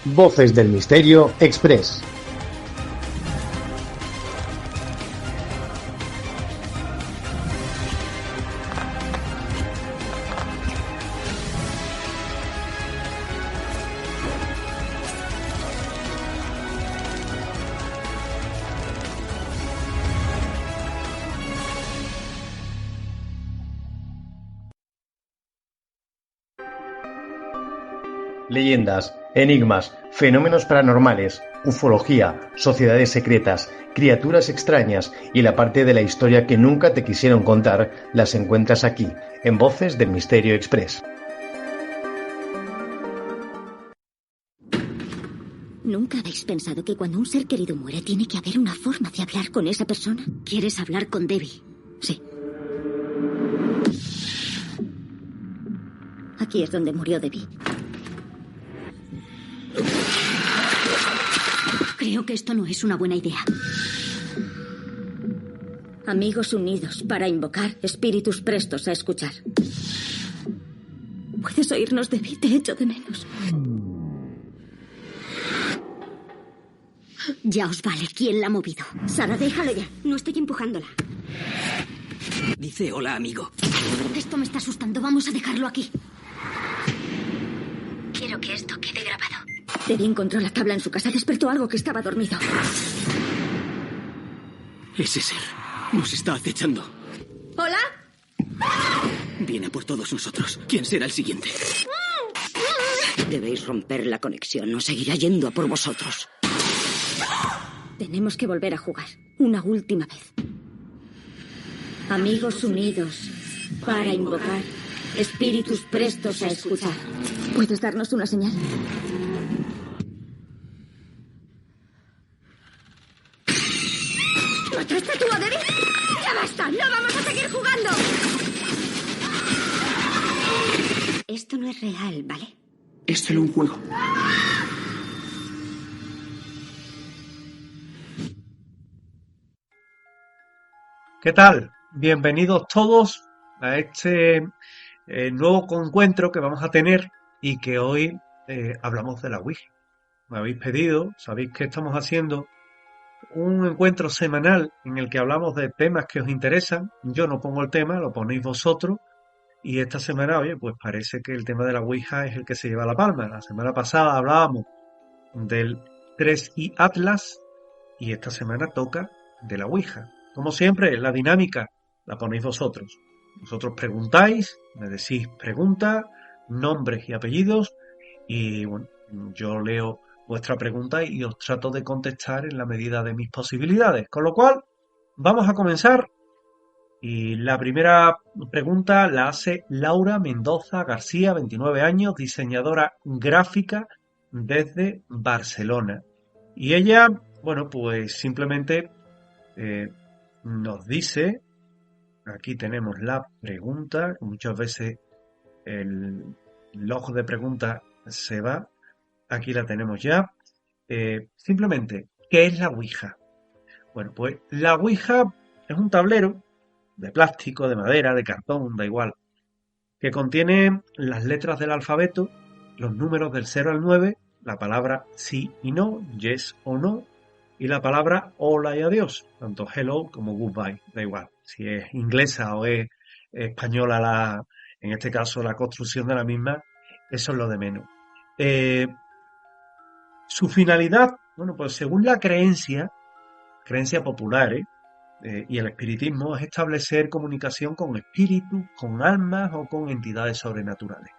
Voces del Misterio Express. Leyendas, enigmas, fenómenos paranormales, ufología, sociedades secretas, criaturas extrañas y la parte de la historia que nunca te quisieron contar las encuentras aquí, en Voces del Misterio Express. ¿Nunca habéis pensado que cuando un ser querido muere tiene que haber una forma de hablar con esa persona? ¿Quieres hablar con Debbie? Sí. Aquí es donde murió Debbie. Creo que esto no es una buena idea. Amigos unidos para invocar espíritus prestos a escuchar. ¿Puedes oírnos, Debbie? Te echo de menos. Ya os vale. ¿Quién la ha movido? Sara, déjalo ya. No estoy empujándola. Dice hola, amigo. Esto me está asustando. Vamos a dejarlo aquí. Quiero que esto quede grabado. Debbie encontró la tabla en su casa. Despertó algo que estaba dormido. Ese ser nos está acechando. ¿Hola? Viene a por todos nosotros. ¿Quién será el siguiente? Debéis romper la conexión. No seguirá yendo a por vosotros. Tenemos que volver a jugar. Una última vez. Amigos unidos para invocar espíritus prestos a escuchar. ¿Puedes darnos una señal? ¿Mataste tú a Debbie? ¡Ya basta! ¡No vamos a seguir jugando! Esto no es real, ¿vale? Es solo un juego. ¿Qué tal? Bienvenidos todos a este nuevo encuentro que vamos a tener y que hoy hablamos de la Ouija. Me habéis pedido, sabéis que estamos haciendo un encuentro semanal en el que hablamos de temas que os interesan. Yo no pongo el tema, lo ponéis vosotros. Y esta semana, oye, pues parece que el tema de la Ouija es el que se lleva la palma. La semana pasada hablábamos del 3i Atlas y esta semana toca de la Ouija. Como siempre, la dinámica la ponéis vosotros. Vosotros preguntáis, me decís preguntas, nombres y apellidos y bueno, yo leo vuestra pregunta y os trato de contestar en la medida de mis posibilidades. Con lo cual, vamos a comenzar. Y la primera pregunta la hace Laura Mendoza García, 29 años, diseñadora gráfica desde Barcelona. Y ella, bueno, pues simplemente nos dice, aquí tenemos la pregunta, muchas veces el log de preguntas se va, aquí la tenemos ya. Simplemente, ¿qué es la Ouija? Bueno, pues la Ouija es un tablero de plástico, de madera, de cartón, da igual, que contiene las letras del alfabeto, los números del 0 al 9, la palabra sí y no, yes o no, y la palabra hola y adiós, tanto hello como goodbye, da igual, si es inglesa o es española, en este caso la construcción de la misma, eso es lo de menos. Su finalidad, bueno, pues según la creencia popular, y el espiritismo, es establecer comunicación con espíritus, con almas o con entidades sobrenaturales.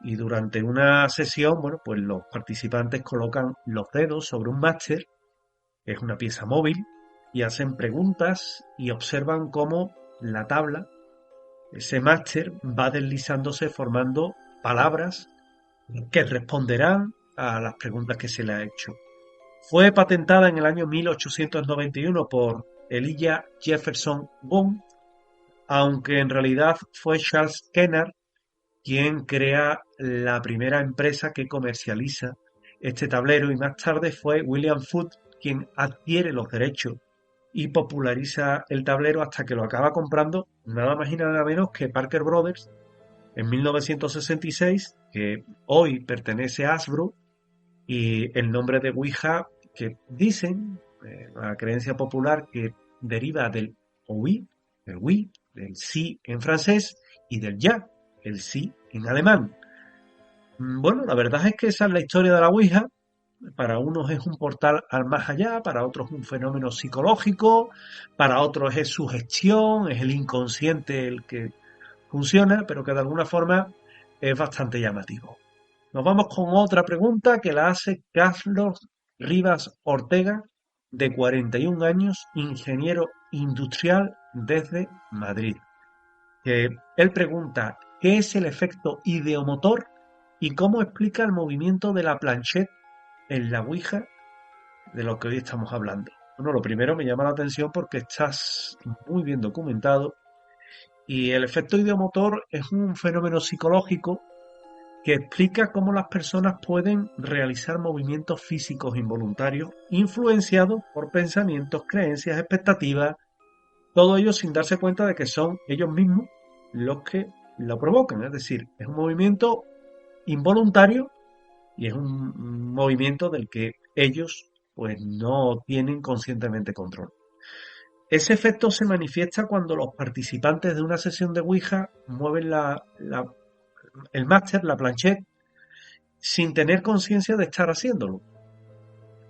Y durante una sesión, bueno, pues los participantes colocan los dedos sobre un máster, es una pieza móvil, y hacen preguntas y observan cómo la tabla, ese máster, va deslizándose formando palabras que responderán a las preguntas que se le ha hecho. Fue patentada en el año 1891 por Elijah Jefferson Bond, aunque en realidad fue Charles Kennard quien crea la primera empresa que comercializa este tablero y más tarde fue William Foote quien adquiere los derechos y populariza el tablero hasta que lo acaba comprando nada más y nada menos que Parker Brothers en 1966, que hoy pertenece a Hasbro Y el nombre de Ouija, que dicen, la creencia popular, que deriva del oui, el oui, del sí en francés, y del ya, el sí en alemán. Bueno, la verdad es que esa es la historia de la Ouija. Para unos es un portal al más allá, para otros un fenómeno psicológico, para otros es su gestión, es el inconsciente el que funciona, pero que de alguna forma es bastante llamativo. Nos vamos con otra pregunta que la hace Carlos Rivas Ortega, de 41 años, ingeniero industrial desde Madrid. Él pregunta, ¿qué es el efecto ideomotor y cómo explica el movimiento de la planchette en la Ouija de lo que hoy estamos hablando? Bueno, lo primero me llama la atención porque estás muy bien documentado y el efecto ideomotor es un fenómeno psicológico que explica cómo las personas pueden realizar movimientos físicos involuntarios influenciados por pensamientos, creencias, expectativas, todo ello sin darse cuenta de que son ellos mismos los que lo provocan. Es decir, es un movimiento involuntario y es un movimiento del que ellos pues no tienen conscientemente control. Ese efecto se manifiesta cuando los participantes de una sesión de Ouija mueven el máster, la planchette, sin tener conciencia de estar haciéndolo.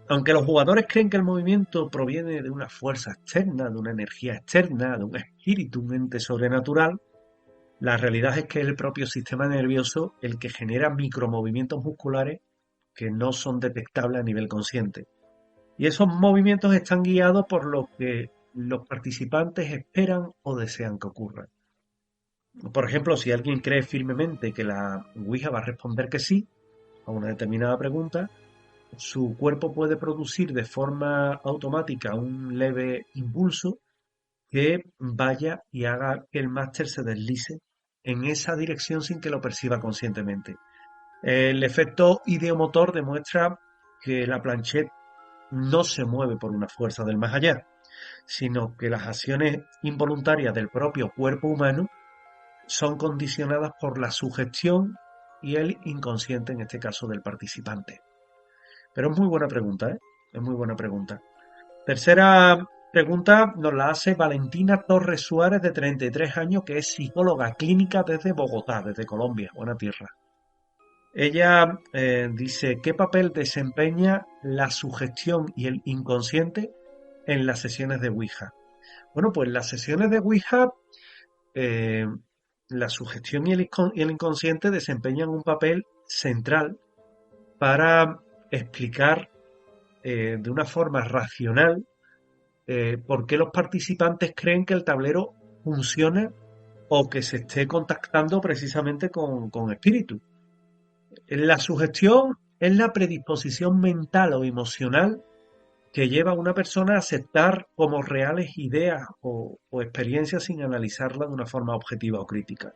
Aunque los jugadores creen que el movimiento proviene de una fuerza externa, de una energía externa, de un espíritu, un ente sobrenatural, la realidad es que es el propio sistema nervioso el que genera micromovimientos musculares que no son detectables a nivel consciente. Y esos movimientos están guiados por lo que los participantes esperan o desean que ocurra. Por ejemplo, si alguien cree firmemente que la Ouija va a responder que sí a una determinada pregunta, su cuerpo puede producir de forma automática un leve impulso que vaya y haga que el máster se deslice en esa dirección sin que lo perciba conscientemente. El efecto ideomotor demuestra que la planchette no se mueve por una fuerza del más allá, sino que las acciones involuntarias del propio cuerpo humano son condicionadas por la sugestión y el inconsciente, en este caso del participante. Pero es muy buena pregunta, ¿eh? Es muy buena pregunta. Tercera pregunta nos la hace Valentina Torres Suárez, de 33 años, que es psicóloga clínica desde Bogotá, desde Colombia, buena tierra. Ella dice, ¿qué papel desempeña la sugestión y el inconsciente en las sesiones de Ouija? Bueno, pues las sesiones de Ouija, la sugestión y el inconsciente desempeñan un papel central para explicar de una forma racional por qué los participantes creen que el tablero funciona o que se esté contactando precisamente con espíritus. La sugestión es la predisposición mental o emocional que lleva a una persona a aceptar como reales ideas o experiencias sin analizarlas de una forma objetiva o crítica.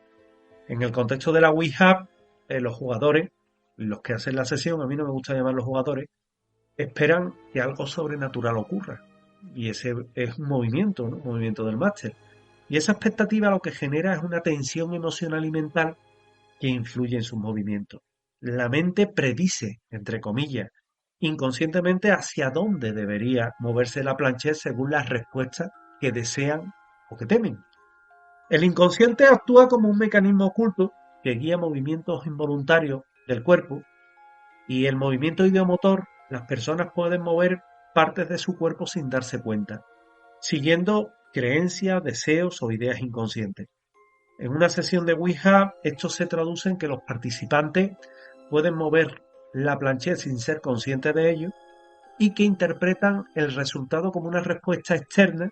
En el contexto de la Ouija, los jugadores, los que hacen la sesión, a mí no me gusta llamarlos jugadores, esperan que algo sobrenatural ocurra. Y ese es un movimiento, ¿no? Un movimiento del máster. Y esa expectativa lo que genera es una tensión emocional y mental que influye en sus movimientos. La mente predice, entre comillas, inconscientemente hacia dónde debería moverse la planchette según las respuestas que desean o que temen. El inconsciente actúa como un mecanismo oculto que guía movimientos involuntarios del cuerpo, y el movimiento ideomotor, las personas pueden mover partes de su cuerpo sin darse cuenta, siguiendo creencias, deseos o ideas inconscientes. En una sesión de Ouija, esto se traduce en que los participantes pueden mover la planchette sin ser conscientes de ello y que interpretan el resultado como una respuesta externa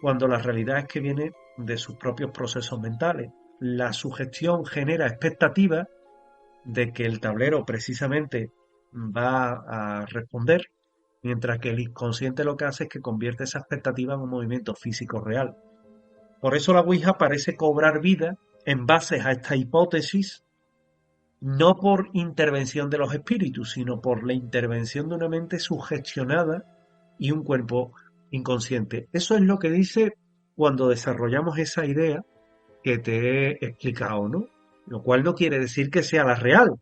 cuando la realidad es que viene de sus propios procesos mentales. La sugestión genera expectativas de que el tablero precisamente va a responder, mientras que el inconsciente lo que hace es que convierte esa expectativa en un movimiento físico real. Por eso la Ouija parece cobrar vida en base a esta hipótesis, no por intervención de los espíritus, sino por la intervención de una mente sugestionada y un cuerpo inconsciente. Eso es lo que dice cuando desarrollamos esa idea que te he explicado, ¿no? Lo cual no quiere decir que sea la real,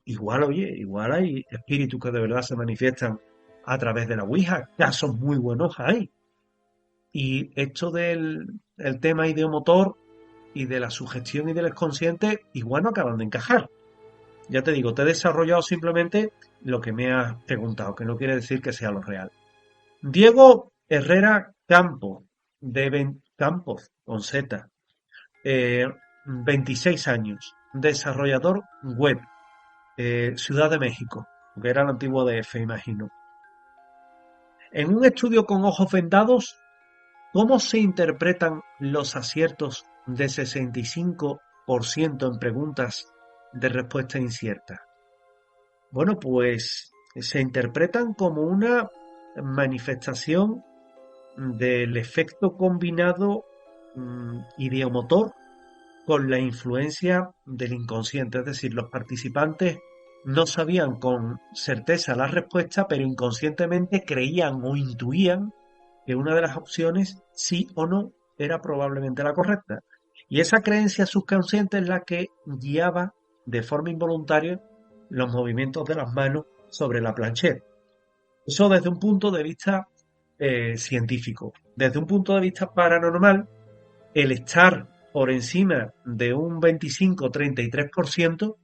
igual, oye, igual hay espíritus que de verdad se manifiestan a través de la Ouija, casos muy buenos hay. Y esto del el tema ideomotor y de la sugestión y del inconsciente, igual no acaban de encajar. Ya te digo, te he desarrollado simplemente lo que me has preguntado, que no quiere decir que sea lo real. Diego Herrera Campos, Campos, con Z, 26 años, desarrollador web, Ciudad de México, que era el antiguo DF, imagino. En un estudio con ojos vendados, ¿cómo se interpretan los aciertos de 65% en preguntas de respuesta incierta? Bueno, pues se interpretan como una manifestación del efecto combinado ideomotor con la influencia del inconsciente. Es decir, los participantes no sabían con certeza la respuesta, pero inconscientemente creían o intuían que una de las opciones, sí o no, era probablemente la correcta. Y esa creencia subconsciente es la que guiaba de forma involuntaria los movimientos de las manos sobre la planchette. Eso desde un punto de vista científico. Desde un punto de vista paranormal, el estar por encima de un 25-33%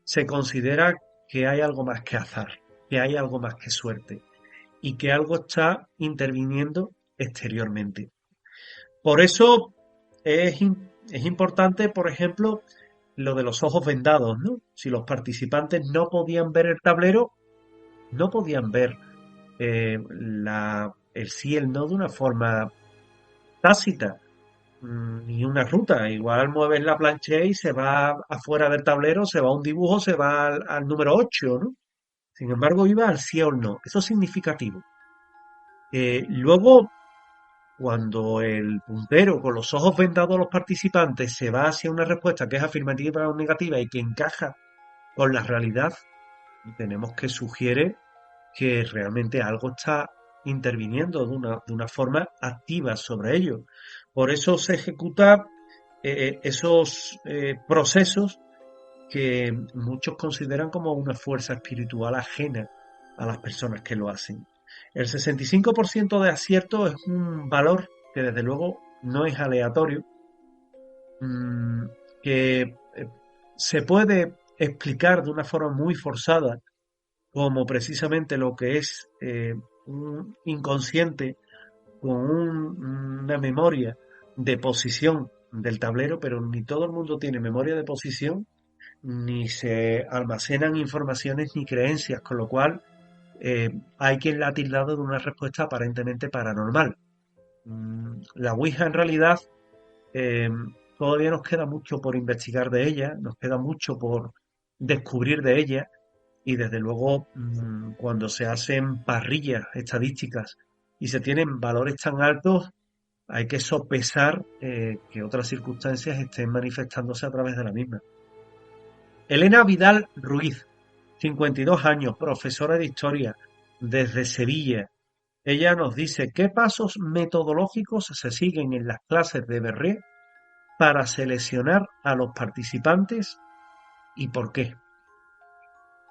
se considera que hay algo más que azar, que hay algo más que suerte y que algo está interviniendo exteriormente. Por eso es importante, por ejemplo, lo de los ojos vendados, ¿no? Si los participantes no podían ver el tablero, no podían ver el sí y el no de una forma tácita, ni una ruta. Igual mueves la planchette y se va afuera del tablero, se va a un dibujo, se va al número 8, ¿no? Sin embargo, iba al sí o no. Eso es significativo. Luego, cuando el puntero con los ojos vendados a los participantes se va hacia una respuesta que es afirmativa o negativa y que encaja con la realidad, tenemos que sugiere que realmente algo está interviniendo de una forma activa sobre ello. Por eso se ejecutan esos procesos que muchos consideran como una fuerza espiritual ajena a las personas que lo hacen. El 65% de acierto es un valor que desde luego no es aleatorio, que se puede explicar de una forma muy forzada como precisamente lo que es un inconsciente con una memoria de posición del tablero, pero ni todo el mundo tiene memoria de posición, ni se almacenan informaciones ni creencias, con lo cual hay quien la ha tildado de una respuesta aparentemente paranormal. La Ouija en realidad todavía nos queda mucho por investigar de ella, nos queda mucho por descubrir de ella, y desde luego cuando se hacen parrillas estadísticas y se tienen valores tan altos, hay que sopesar que otras circunstancias estén manifestándose a través de la misma. Elena Vidal Ruiz, 52 años, profesora de historia desde Sevilla. Ella nos dice: ¿qué pasos metodológicos se siguen en las clases de Berré para seleccionar a los participantes y por qué?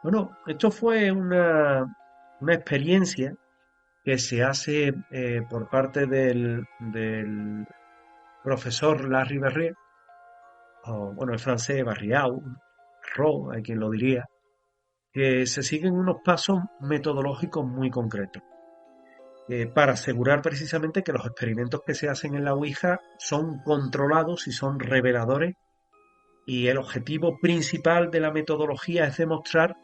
Bueno, esto fue una experiencia que se hace por parte del profesor Larry Berré, o bueno, el francés Barriau, Ro, hay quien lo diría, que se siguen unos pasos metodológicos muy concretos para asegurar precisamente que los experimentos que se hacen en la Ouija son controlados y son reveladores, y el objetivo principal de la metodología es demostrar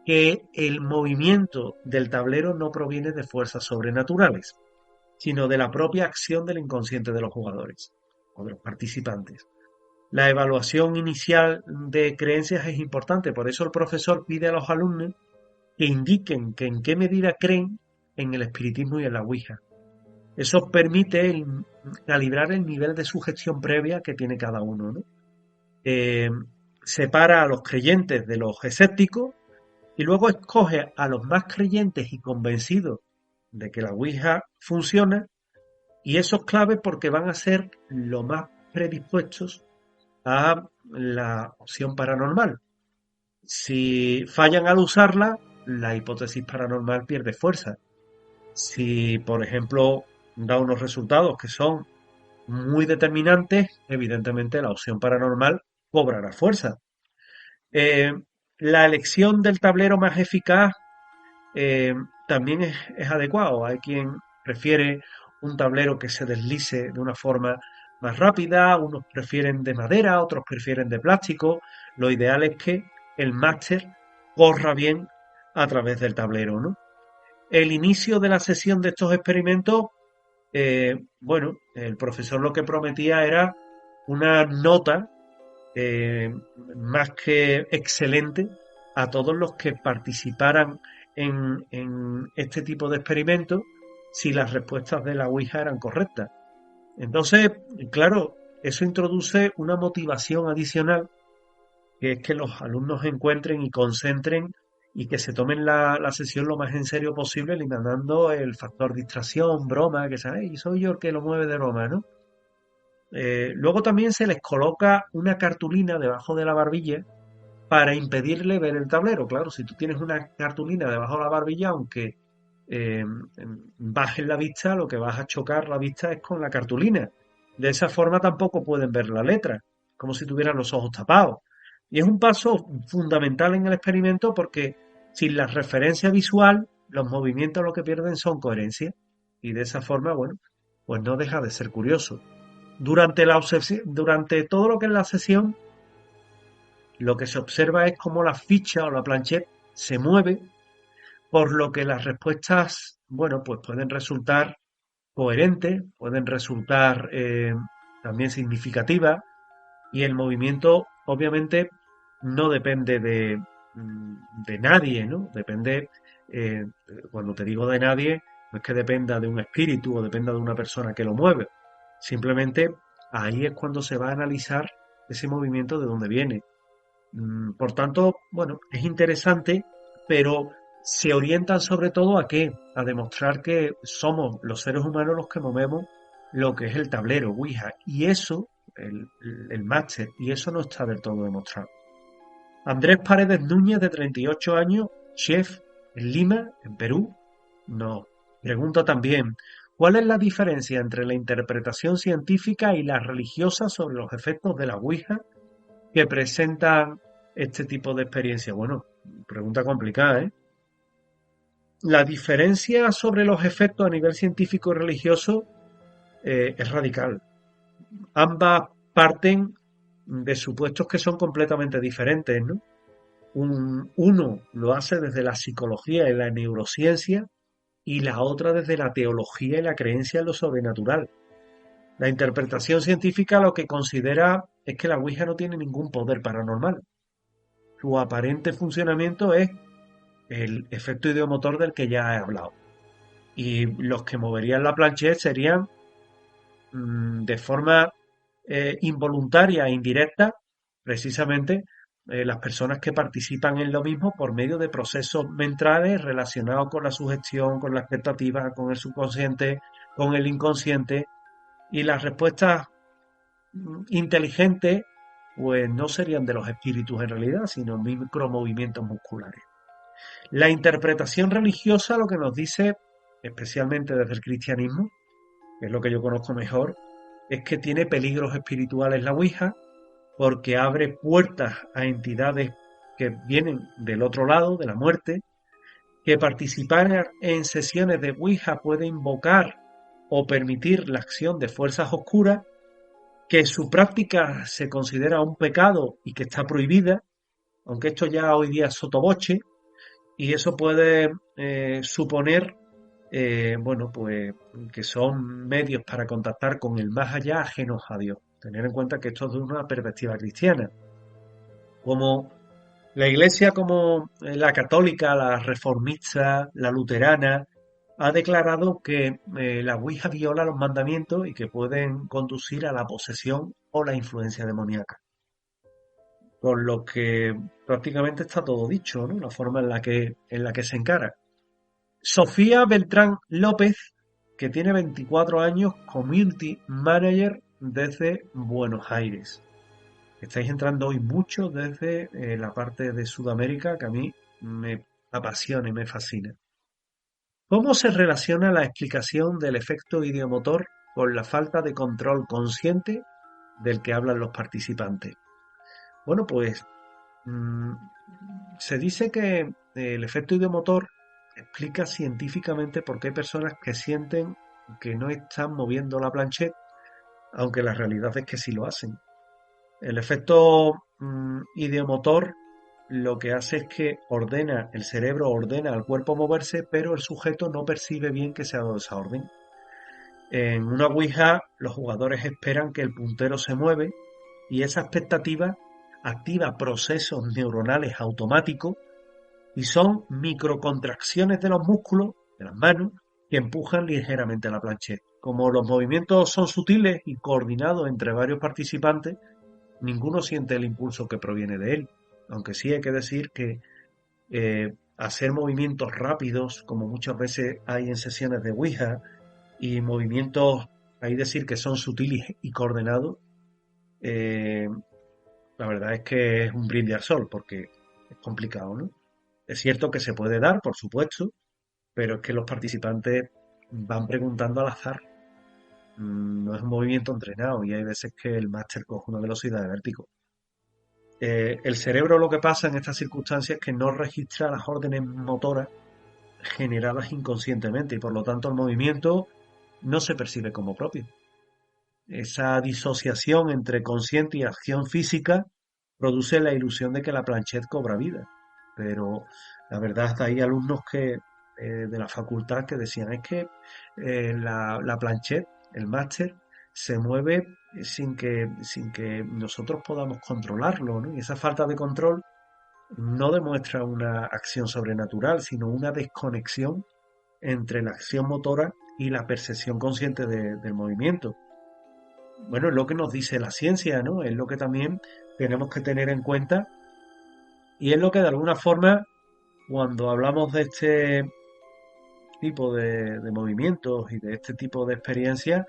que el movimiento del tablero no proviene de fuerzas sobrenaturales, sino de la propia acción del inconsciente de los jugadores o de los participantes. La evaluación inicial de creencias es importante, por eso el profesor pide a los alumnos que indiquen que en qué medida creen en el espiritismo y en la Ouija. Eso permite calibrar el nivel de sugestión previa que tiene cada uno, ¿no? Separa a los creyentes de los escépticos y luego escoge a los más creyentes y convencidos de que la Ouija funciona, y eso es clave porque van a ser lo más predispuestos a la opción paranormal. Si fallan al usarla, la hipótesis paranormal pierde fuerza. Si, por ejemplo, da unos resultados que son muy determinantes, evidentemente la opción paranormal cobrará fuerza. Eh, la elección del tablero más eficaz también es adecuado. Hay quien prefiere un tablero que se deslice de una forma más rápida, unos prefieren de madera, otros prefieren de plástico. Lo ideal es que el máster corra bien a través del tablero, ¿no? El inicio de la sesión de estos experimentos, bueno, el profesor lo que prometía era una nota más que excelente a todos los que participaran en este tipo de experimentos si las respuestas de la Ouija eran correctas. Entonces, claro, eso introduce una motivación adicional, que es que los alumnos encuentren y concentren y que se tomen la sesión lo más en serio posible, eliminando el factor distracción, broma, que sabéis, soy yo el que lo mueve de broma, ¿no? Luego también se les coloca una cartulina debajo de la barbilla para impedirle ver el tablero. Claro, si tú tienes una cartulina debajo de la barbilla, aunque eh, bajes la vista, lo que vas a chocar la vista es con la cartulina. De esa forma tampoco pueden ver la letra, como si tuvieran los ojos tapados. Y es un paso fundamental en el experimento porque sin la referencia visual, los movimientos lo que pierden son coherencia. Y de esa forma, bueno, pues no deja de ser curioso. Durante todo lo que es la sesión, lo que se observa es cómo la ficha o la planchette se mueve, por lo que las respuestas, bueno, pues pueden resultar coherentes, pueden resultar también significativas, y el movimiento, obviamente, no depende de nadie, ¿no? Depende, cuando te digo de nadie, no es que dependa de un espíritu o dependa de una persona que lo mueve. Simplemente ahí es cuando se va a analizar ese movimiento de dónde viene. Por tanto, bueno, es interesante, pero se orientan sobre todo ¿a qué? A demostrar que somos los seres humanos los que movemos lo que es el tablero Ouija. Y eso, el máster, y eso no está del todo demostrado. Andrés Paredes Núñez, de 38 años, chef en Lima, en Perú, nos pregunta también: ¿cuál es la diferencia entre la interpretación científica y la religiosa sobre los efectos de la Ouija que presentan este tipo de experiencia? Bueno, pregunta complicada, ¿eh? La diferencia sobre los efectos a nivel científico y religioso es radical. Ambas parten de supuestos que son completamente diferentes, ¿no? Uno lo hace desde la psicología y la neurociencia, y la otra desde la teología y la creencia en lo sobrenatural. La interpretación científica lo que considera es que la Ouija no tiene ningún poder paranormal. Su aparente funcionamiento es el efecto ideomotor del que ya he hablado. Y los que moverían la planchette serían de forma involuntaria e indirecta, precisamente las personas que participan en lo mismo por medio de procesos mentales relacionados con la sugestión, con la expectativa, con el subconsciente, con el inconsciente. Y las respuestas inteligentes pues no serían de los espíritus en realidad, sino micromovimientos musculares. La interpretación religiosa lo que nos dice, especialmente desde el cristianismo, que es lo que yo conozco mejor, es que tiene peligros espirituales la Ouija, porque abre puertas a entidades que vienen del otro lado, de la muerte, que participar en sesiones de Ouija puede invocar o permitir la acción de fuerzas oscuras, que su práctica se considera un pecado y que está prohibida, aunque esto ya hoy día es sotoboche, y eso puede suponer, bueno, pues que son medios para contactar con el más allá ajenos a Dios. Tener en cuenta que esto es de una perspectiva cristiana. Como la Iglesia, como la católica, la reformista, la luterana, ha declarado que la Ouija viola los mandamientos y que pueden conducir a la posesión o la influencia demoníaca. Con lo que prácticamente está todo dicho, ¿no? La forma en la que se encara. Sofía Beltrán López, que tiene 24 años, Community Manager desde Buenos Aires. Estáis entrando hoy mucho desde la parte de Sudamérica que a mí me apasiona y me fascina. ¿Cómo se relaciona la explicación del efecto ideomotor con la falta de control consciente del que hablan los participantes? Bueno, pues mm, se dice que el efecto ideomotor explica científicamente por qué hay personas que sienten que no están moviendo la planchette, aunque la realidad es que sí lo hacen. El efecto ideomotor lo que hace es que el cerebro ordena al cuerpo moverse, pero el sujeto no percibe bien que se ha dado esa orden. En una Ouija, los jugadores esperan que el puntero se mueve y esa expectativa activa procesos neuronales automáticos y son microcontracciones de los músculos de las manos que empujan ligeramente la planchette. Como los movimientos son sutiles y coordinados entre varios participantes, ninguno siente el impulso que proviene de él. Aunque sí hay que decir que hacer movimientos rápidos, como muchas veces hay en sesiones de Ouija, y movimientos, hay decir que son sutiles y coordinados, la verdad es que es un brindis al sol, porque es complicado, ¿no? Es cierto que se puede dar, por supuesto, pero es que los participantes van preguntando al azar. No es un movimiento entrenado y hay veces que el máster coge una velocidad de vértigo. El cerebro, lo que pasa en estas circunstancias es que no registra las órdenes motoras generadas inconscientemente y por lo tanto el movimiento no se percibe como propio. Esa disociación entre consciente y acción física produce la ilusión de que la planchette cobra vida. Pero la verdad hay alumnos de la facultad que decían es que la planchette, el máster, se mueve sin que nosotros podamos controlarlo, ¿no? Y esa falta de control no demuestra una acción sobrenatural, sino una desconexión entre la acción motora y la percepción consciente del movimiento. Bueno, es lo que nos dice la ciencia, ¿no? Es lo que también tenemos que tener en cuenta y es lo que de alguna forma, cuando hablamos de este tipo de movimientos y de este tipo de experiencias,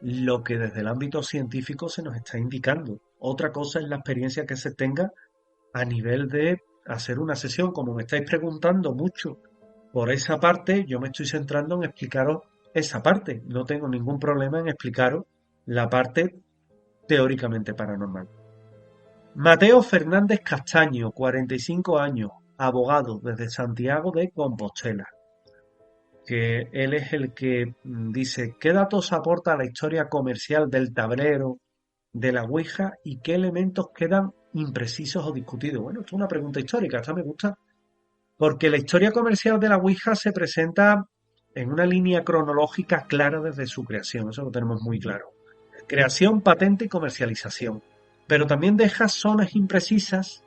lo que desde el ámbito científico se nos está indicando. Otra cosa es la experiencia que se tenga a nivel de hacer una sesión. Como me estáis preguntando mucho por esa parte, yo me estoy centrando en explicaros esa parte. No tengo ningún problema en explicaros la parte teóricamente paranormal. Mateo Fernández Castaño, 45 años, abogado desde Santiago de Compostela, que él es el que dice ¿qué datos aporta la historia comercial del tablero, de la Ouija y qué elementos quedan imprecisos o discutidos? Bueno, esto es una pregunta histórica, esta me gusta, porque la historia comercial de la Ouija se presenta en una línea cronológica clara desde su creación, eso lo tenemos muy claro. Creación, patente y comercialización. Pero también deja zonas imprecisas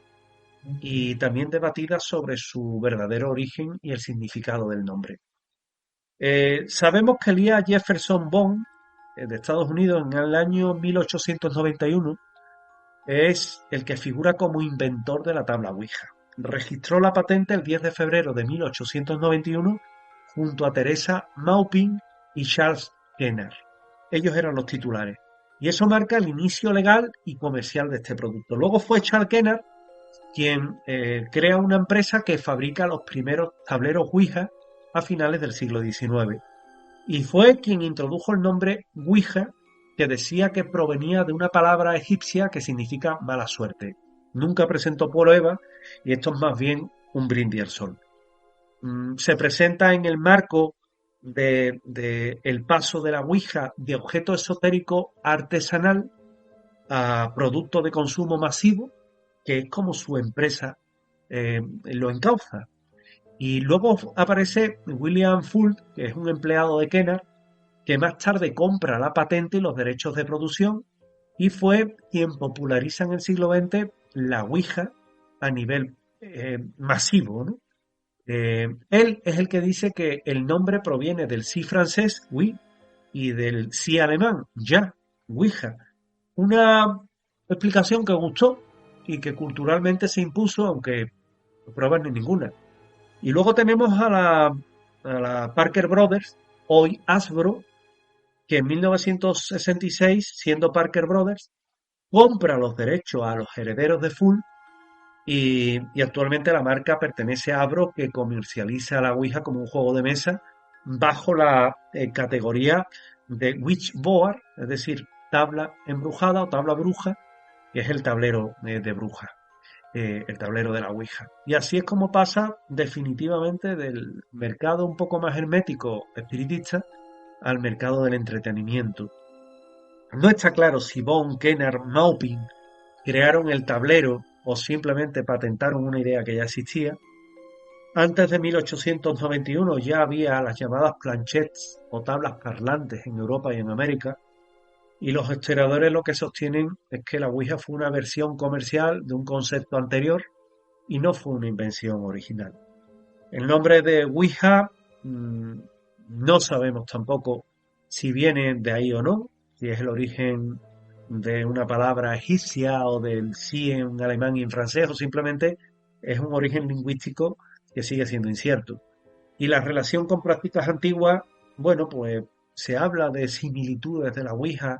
y también debatidas sobre su verdadero origen y el significado del nombre. Sabemos que Elias Jefferson Bond, de Estados Unidos, en el año 1891, es el que figura como inventor de la tabla Ouija. Registró la patente el 10 de febrero de 1891 junto a Teresa Maupin y Charles Kenner. Ellos eran los titulares. Y eso marca el inicio legal y comercial de este producto. Luego fue Charles Kenner quien crea una empresa que fabrica los primeros tableros Ouija a finales del siglo XIX. Y fue quien introdujo el nombre Ouija, que decía que provenía de una palabra egipcia que significa mala suerte. Nunca presentó prueba y esto es más bien un brindis al sol. Se presenta en el marco de el paso de la Ouija de objeto esotérico artesanal a producto de consumo masivo, que es como su empresa lo encauza. Y luego aparece William Fuld, que es un empleado de Kenner, que más tarde compra la patente y los derechos de producción y fue quien populariza en el siglo XX la Ouija a nivel masivo, ¿no? Él es el que dice que el nombre proviene del sí francés, oui, y del sí alemán, ya, Ouija. Una explicación que gustó y que culturalmente se impuso, aunque no pruebas ni ninguna. Y luego tenemos a la Parker Brothers, hoy Hasbro, que en 1966, siendo Parker Brothers, compra los derechos a los herederos de Full y actualmente la marca pertenece a Abro, que comercializa la Ouija como un juego de mesa bajo la categoría de Witchboard, es decir, tabla embrujada o tabla bruja, que es el tablero de bruja, el tablero de la Ouija. Y así es como pasa definitivamente del mercado un poco más hermético espiritista al mercado del entretenimiento. No está claro si Von, Kennard, Maupin crearon el tablero o simplemente patentaron una idea que ya existía. Antes de 1891 ya había las llamadas planchettes o tablas parlantes en Europa y en América, y los historiadores lo que sostienen es que la Ouija fue una versión comercial de un concepto anterior y no fue una invención original. El nombre de Ouija no sabemos tampoco si viene de ahí o no, si es el origen de una palabra egipcia o del sí en alemán y en francés, o simplemente es un origen lingüístico que sigue siendo incierto. Y la relación con prácticas antiguas, bueno, pues se habla de similitudes de la Ouija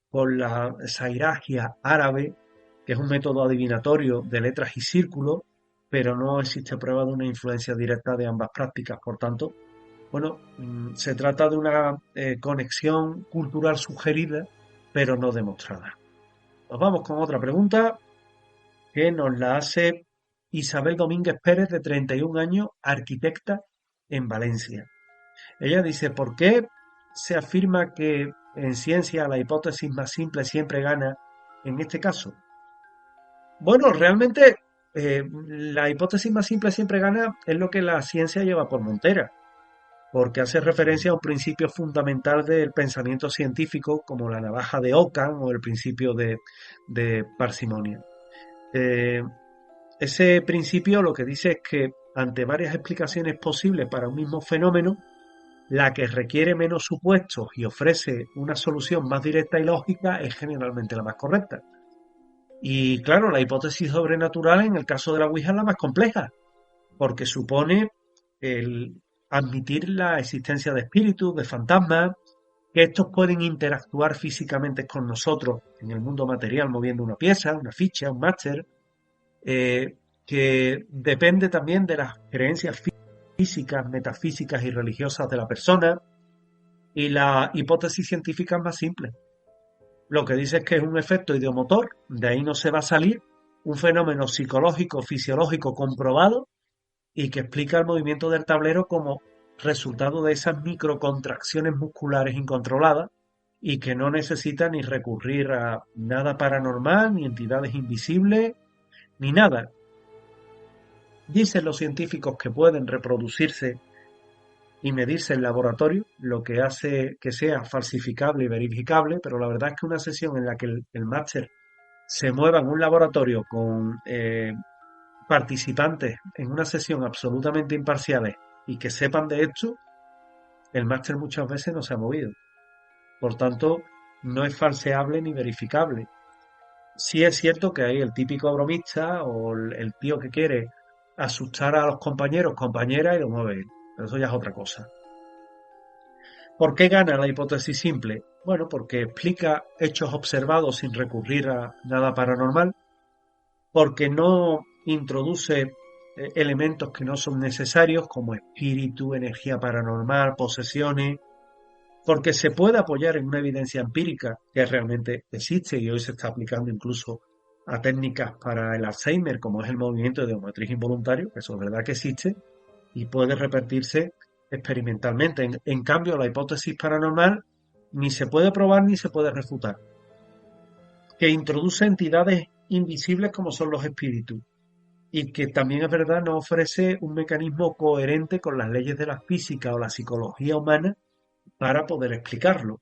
con la sairagia árabe, que es un método adivinatorio de letras y círculos, pero no existe prueba de una influencia directa de ambas prácticas. Por tanto, bueno, se trata de una conexión cultural sugerida, pero no demostrada. Nos vamos con otra pregunta que nos la hace Isabel Domínguez Pérez, de 31 años, arquitecta en Valencia. Ella dice: ¿por qué se afirma que en ciencia la hipótesis más simple siempre gana en este caso? Bueno, realmente la hipótesis más simple siempre gana es lo que la ciencia lleva por montera, porque hace referencia a un principio fundamental del pensamiento científico, como la navaja de Ockham o el principio de parsimonia. Ese principio lo que dice es que ante varias explicaciones posibles para un mismo fenómeno, la que requiere menos supuestos y ofrece una solución más directa y lógica es generalmente la más correcta. Y claro, la hipótesis sobrenatural en el caso de la Ouija es la más compleja, porque supone el admitir la existencia de espíritus, de fantasmas, que estos pueden interactuar físicamente con nosotros en el mundo material moviendo una pieza, una ficha, un máster, que depende también de las creencias físicas, metafísicas y religiosas de la persona, y la hipótesis científica es más simple. Lo que dice es que es un efecto ideomotor, de ahí no se va a salir, un fenómeno psicológico, fisiológico comprobado, y que explica el movimiento del tablero como resultado de esas microcontracciones musculares incontroladas y que no necesita ni recurrir a nada paranormal, ni entidades invisibles, ni nada. Dicen los científicos que pueden reproducirse y medirse en laboratorio, lo que hace que sea falsificable y verificable, pero la verdad es que una sesión en la que el máster se mueva en un laboratorio con participantes en una sesión absolutamente imparciales y que sepan de esto, el máster muchas veces no se ha movido. Por tanto, no es falseable ni verificable. Sí es cierto que hay el típico bromista o el tío que quiere asustar a los compañeros, compañeras, y lo mueve. Pero eso ya es otra cosa. ¿Por qué gana la hipótesis simple? Bueno, porque explica hechos observados sin recurrir a nada paranormal, porque no introduce elementos que no son necesarios, como espíritu, energía paranormal, posesiones, porque se puede apoyar en una evidencia empírica que realmente existe y hoy se está aplicando incluso a técnicas para el Alzheimer, como es el movimiento de ideomotriz involuntario, que eso es verdad que existe y puede repetirse experimentalmente. En cambio, la hipótesis paranormal ni se puede probar ni se puede refutar, que introduce entidades invisibles como son los espíritus, y que también es verdad no ofrece un mecanismo coherente con las leyes de la física o la psicología humana para poder explicarlo.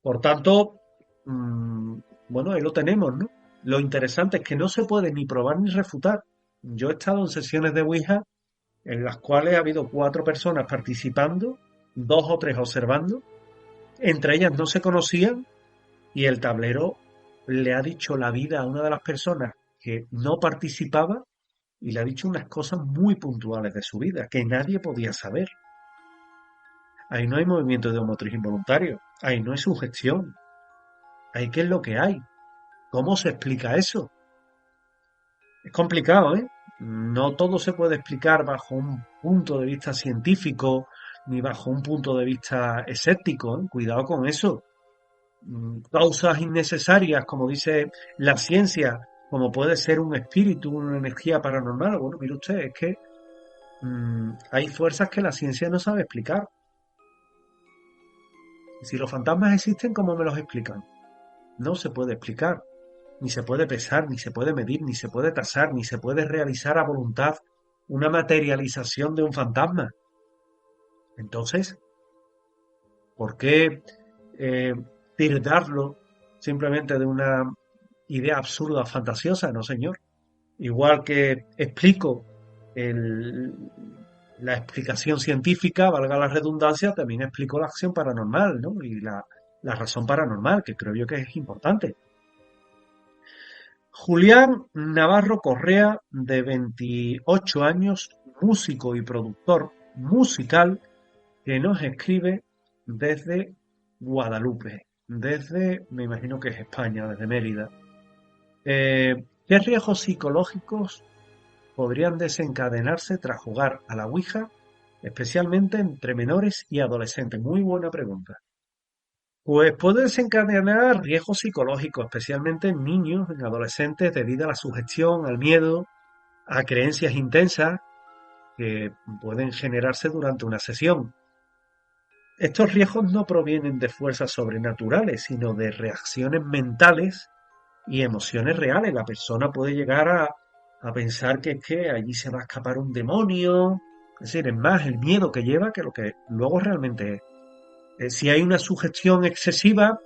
Por tanto, bueno, ahí lo tenemos, ¿no? Lo interesante es que no se puede ni probar ni refutar. Yo he estado en sesiones de Ouija en las cuales ha habido 4 personas participando, 2 o 3 observando, entre ellas no se conocían, y el tablero le ha dicho la vida a una de las personas que no participaba y le ha dicho unas cosas muy puntuales de su vida que nadie podía saber. Ahí no hay movimiento de ideomotriz involuntario, ahí no hay sugestión, ahí qué es lo que hay. ¿Cómo se explica eso? Es complicado, ¿eh? No todo se puede explicar bajo un punto de vista científico ni bajo un punto de vista escéptico, ¿eh? Cuidado con eso. Causas innecesarias, como dice la ciencia, como puede ser un espíritu, una energía paranormal. Bueno, mire usted, es que hay fuerzas que la ciencia no sabe explicar. Si los fantasmas existen, ¿cómo me los explican? No se puede explicar, ni se puede pesar, ni se puede medir, ni se puede tasar, ni se puede realizar a voluntad una materialización de un fantasma. Entonces, ¿por qué tildarlo simplemente de una idea absurda, fantasiosa? No, señor. Igual que explico la explicación científica, valga la redundancia, también explico la acción paranormal, ¿no? Y la razón paranormal, que creo yo que es importante. Julián Navarro Correa, de 28 años, músico y productor musical, que nos escribe desde Guadalupe, me imagino que es España, desde Mérida. ¿Qué riesgos psicológicos podrían desencadenarse tras jugar a la Ouija, especialmente entre menores y adolescentes? Muy buena pregunta. Pues puede desencadenar riesgos psicológicos, especialmente en niños, en adolescentes, debido a la sugestión, al miedo, a creencias intensas que pueden generarse durante una sesión. Estos riesgos no provienen de fuerzas sobrenaturales, sino de reacciones mentales y emociones reales. La persona puede llegar a pensar que es que allí se va a escapar un demonio. Es decir, es más el miedo que lleva que lo que luego realmente es. Si hay una sugestión excesiva,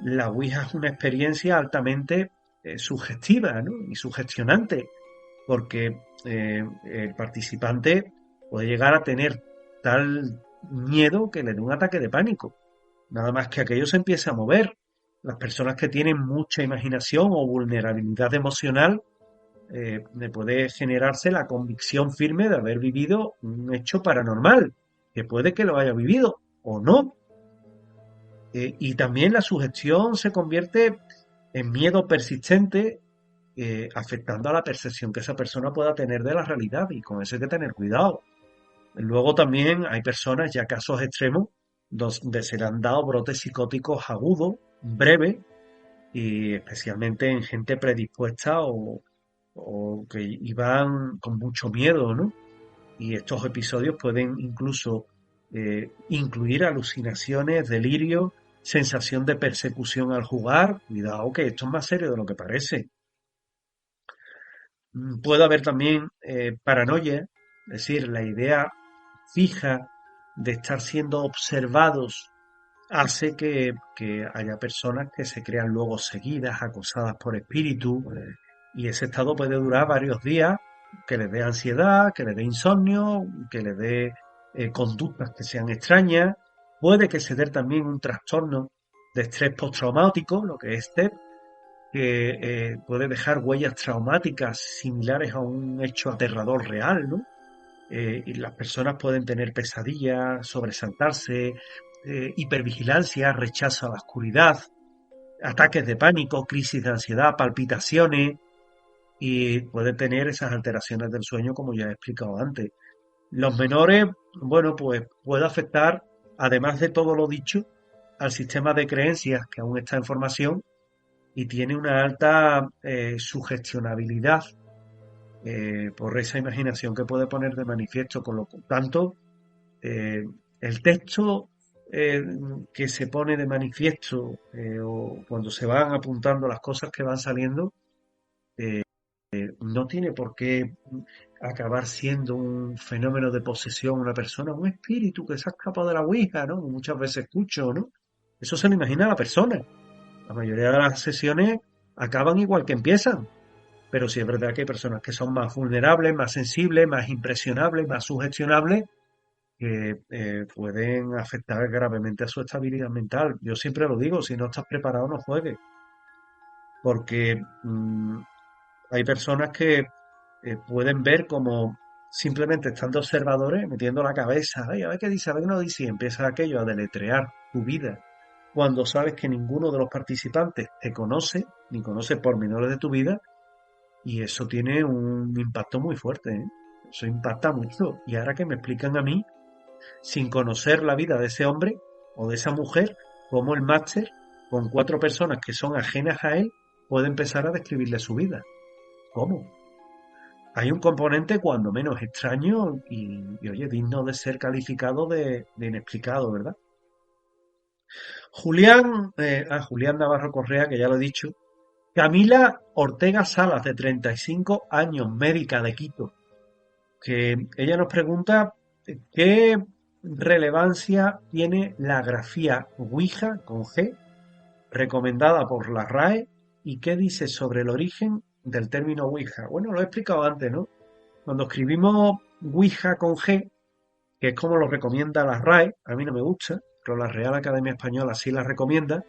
la Ouija es una experiencia altamente sugestiva, ¿no? Y sugestionante, porque el participante puede llegar a tener tal miedo que le dé un ataque de pánico. Nada más que aquello se empiece a mover. Las personas que tienen mucha imaginación o vulnerabilidad emocional, le puede generarse la convicción firme de haber vivido un hecho paranormal, que puede que lo haya vivido o no. Y también la sugestión se convierte en miedo persistente, afectando a la percepción que esa persona pueda tener de la realidad, y con eso hay que tener cuidado. Luego también hay personas, ya casos extremos, donde se le han dado brotes psicóticos agudos, breves, y especialmente en gente predispuesta o que iban con mucho miedo, ¿no? Y estos episodios pueden incluso incluir alucinaciones, delirio, sensación de persecución al jugar. Cuidado, que esto es más serio de lo que parece. Puede haber también paranoia, es decir, la idea fija de estar siendo observados hace que haya personas que se crean luego seguidas, acosadas por espíritus, y ese estado puede durar varios días, que les dé ansiedad, que les dé insomnio, que les dé conductas que sean extrañas. Puede que se dé también un trastorno de estrés postraumático, lo que es TEP, que puede dejar huellas traumáticas similares a un hecho aterrador real, ¿no? Y las personas pueden tener pesadillas, sobresaltarse, hipervigilancia, rechazo a la oscuridad, ataques de pánico, crisis de ansiedad, palpitaciones, y pueden tener esas alteraciones del sueño, como ya he explicado antes. Los menores, bueno, pues puede afectar, además de todo lo dicho, al sistema de creencias que aún está en formación y tiene una alta sugestionabilidad por esa imaginación que puede poner de manifiesto. Con lo tanto, el texto que se pone de manifiesto o cuando se van apuntando las cosas que van saliendo, no tiene por qué acabar siendo un fenómeno de posesión una persona, un espíritu que se ha escapado de la Ouija, ¿no? Muchas veces escucho, ¿no? Eso se lo imagina la persona. La mayoría de las sesiones acaban igual que empiezan, pero sí es verdad que hay personas que son más vulnerables, más sensibles, más impresionables, más sugestionables, que pueden afectar gravemente a su estabilidad mental. Yo siempre lo digo, si no estás preparado no juegues, porque hay personas que pueden ver como simplemente estando observadores, metiendo la cabeza, ay, a ver qué dice, a ver qué no dice, y empieza aquello a deletrear tu vida cuando sabes que ninguno de los participantes te conoce, ni conoce pormenores de tu vida, y eso tiene un impacto muy fuerte, ¿eh? Eso impacta mucho. Y ahora que me explican a mí, sin conocer la vida de ese hombre o de esa mujer, cómo el máster, con 4 personas que son ajenas a él, puede empezar a describirle su vida. ¿Cómo? Hay un componente cuando menos extraño y oye, digno de ser calificado de inexplicado, ¿verdad? Julián Navarro Correa, que ya lo he dicho. Camila Ortega Salas, de 35 años, médica de Quito, que ella nos pregunta qué relevancia tiene la grafía Ouija con G, recomendada por la RAE, y qué dice sobre el origen del término Ouija. Bueno, lo he explicado antes, ¿no? Cuando escribimos Ouija con G, que es como lo recomienda la RAE, a mí no me gusta, pero la Real Academia Española sí la recomienda,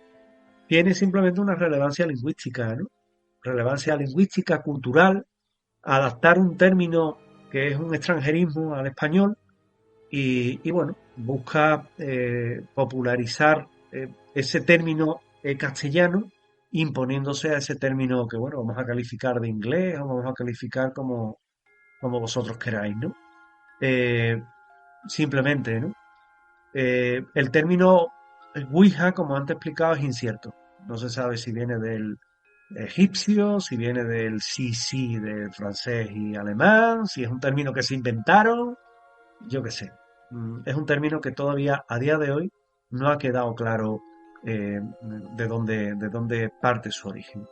tiene simplemente una relevancia lingüística, ¿no? Relevancia lingüística, cultural, adaptar un término que es un extranjerismo al español y bueno, busca popularizar ese término castellano imponiéndose a ese término que, bueno, vamos a calificar de inglés o vamos a calificar como vosotros queráis, ¿no? Simplemente, ¿no? El término Ouija, como antes explicado, es incierto. No se sabe si viene del egipcio, si viene del sí, del francés y alemán, si es un término que se inventaron, yo qué sé. Es un término que todavía a día de hoy no ha quedado claro de dónde parte su origen.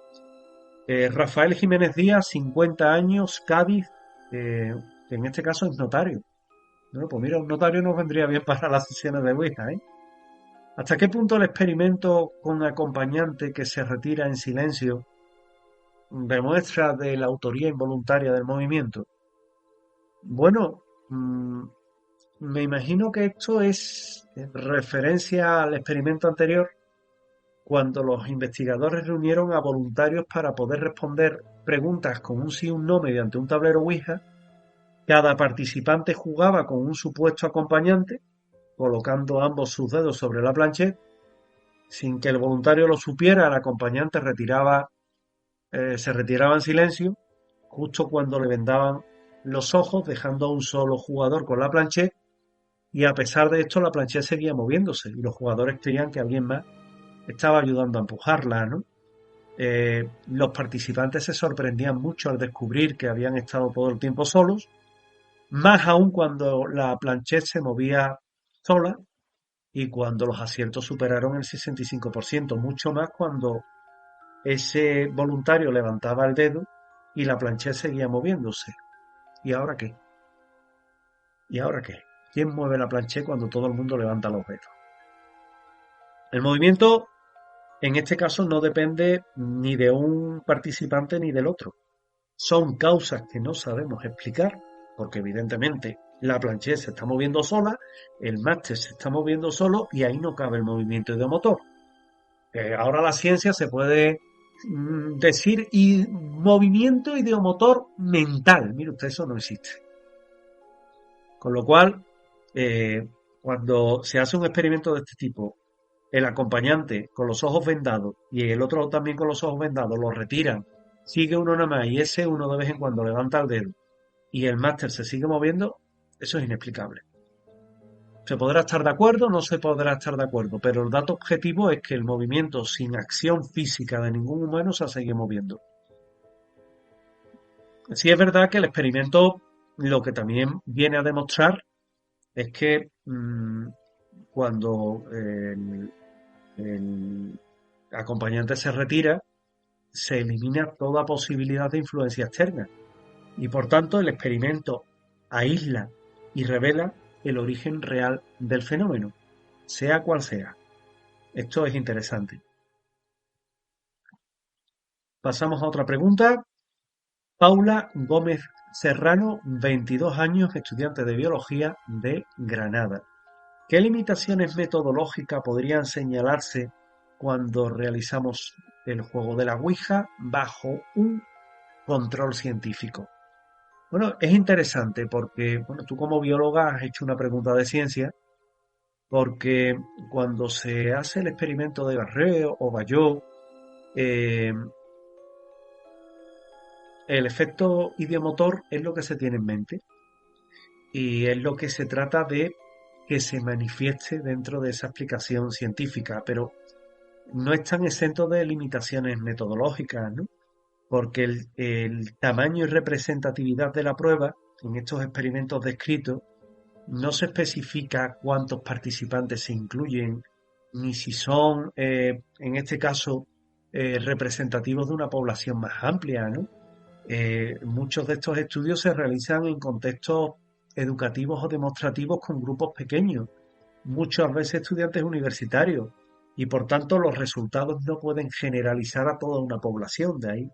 Rafael Jiménez Díaz, 50 años, Cádiz, que en este caso es notario. Bueno, pues mira, un notario nos vendría bien para las sesiones de Ouija, ¿eh? ¿Hasta qué punto el experimento con acompañante que se retira en silencio demuestra de la autoría involuntaria del movimiento? Bueno, me imagino que esto es referencia al experimento anterior, cuando los investigadores reunieron a voluntarios para poder responder preguntas con un sí o un no mediante un tablero Ouija. Cada participante jugaba con un supuesto acompañante, colocando ambos sus dedos sobre la planchette. Sin que el voluntario lo supiera, el acompañante se retiraba en silencio, justo cuando le vendaban los ojos, dejando a un solo jugador con la planchette, y a pesar de esto la planchette seguía moviéndose, y los jugadores creían que alguien más estaba ayudando a empujarla, ¿no? Los participantes se sorprendían mucho al descubrir que habían estado todo el tiempo solos, más aún cuando la planchette se movía sola y cuando los aciertos superaron el 65%, mucho más cuando ese voluntario levantaba el dedo y la planchette seguía moviéndose. ¿Y ahora qué? ¿Y ahora qué? ¿Quién mueve la planchette cuando todo el mundo levanta los dedos? El movimiento, en este caso, no depende ni de un participante ni del otro. Son causas que no sabemos explicar, porque evidentemente la planchette se está moviendo sola, el máster se está moviendo solo y ahí no cabe el movimiento ideomotor. Ahora la ciencia se puede decir y movimiento ideomotor mental. Mire usted, eso no existe. Con lo cual, cuando se hace un experimento de este tipo, el acompañante con los ojos vendados y el otro también con los ojos vendados lo retiran, sigue uno nada más y ese uno de vez en cuando levanta el dedo y el máster se sigue moviendo, eso es inexplicable. Se podrá estar de acuerdo, no se podrá estar de acuerdo, pero el dato objetivo es que el movimiento sin acción física de ningún humano se sigue moviendo. Sí es verdad que el experimento lo que también viene a demostrar es que cuando el acompañante se retira, se elimina toda posibilidad de influencia externa y por tanto el experimento aísla y revela el origen real del fenómeno, sea cual sea. Esto es interesante. Pasamos a otra pregunta. Paula Gómez Serrano, 22 años, estudiante de biología de Granada. ¿Qué limitaciones metodológicas podrían señalarse cuando realizamos el juego de la Ouija bajo un control científico? Bueno, es interesante porque tú como bióloga has hecho una pregunta de ciencia porque cuando se hace el experimento de Barré o Bayot, el efecto idiomotor es lo que se tiene en mente y es lo que se trata de que se manifieste dentro de esa explicación científica, pero no están exentos de limitaciones metodológicas, ¿no? Porque el tamaño y representatividad de la prueba en estos experimentos descritos no se especifica cuántos participantes se incluyen, ni si son, en este caso, representativos de una población más amplia, ¿no? Muchos de estos estudios se realizan en contextos educativos o demostrativos con grupos pequeños, muchas veces estudiantes universitarios, y por tanto los resultados no pueden generalizar a toda una población. De ahí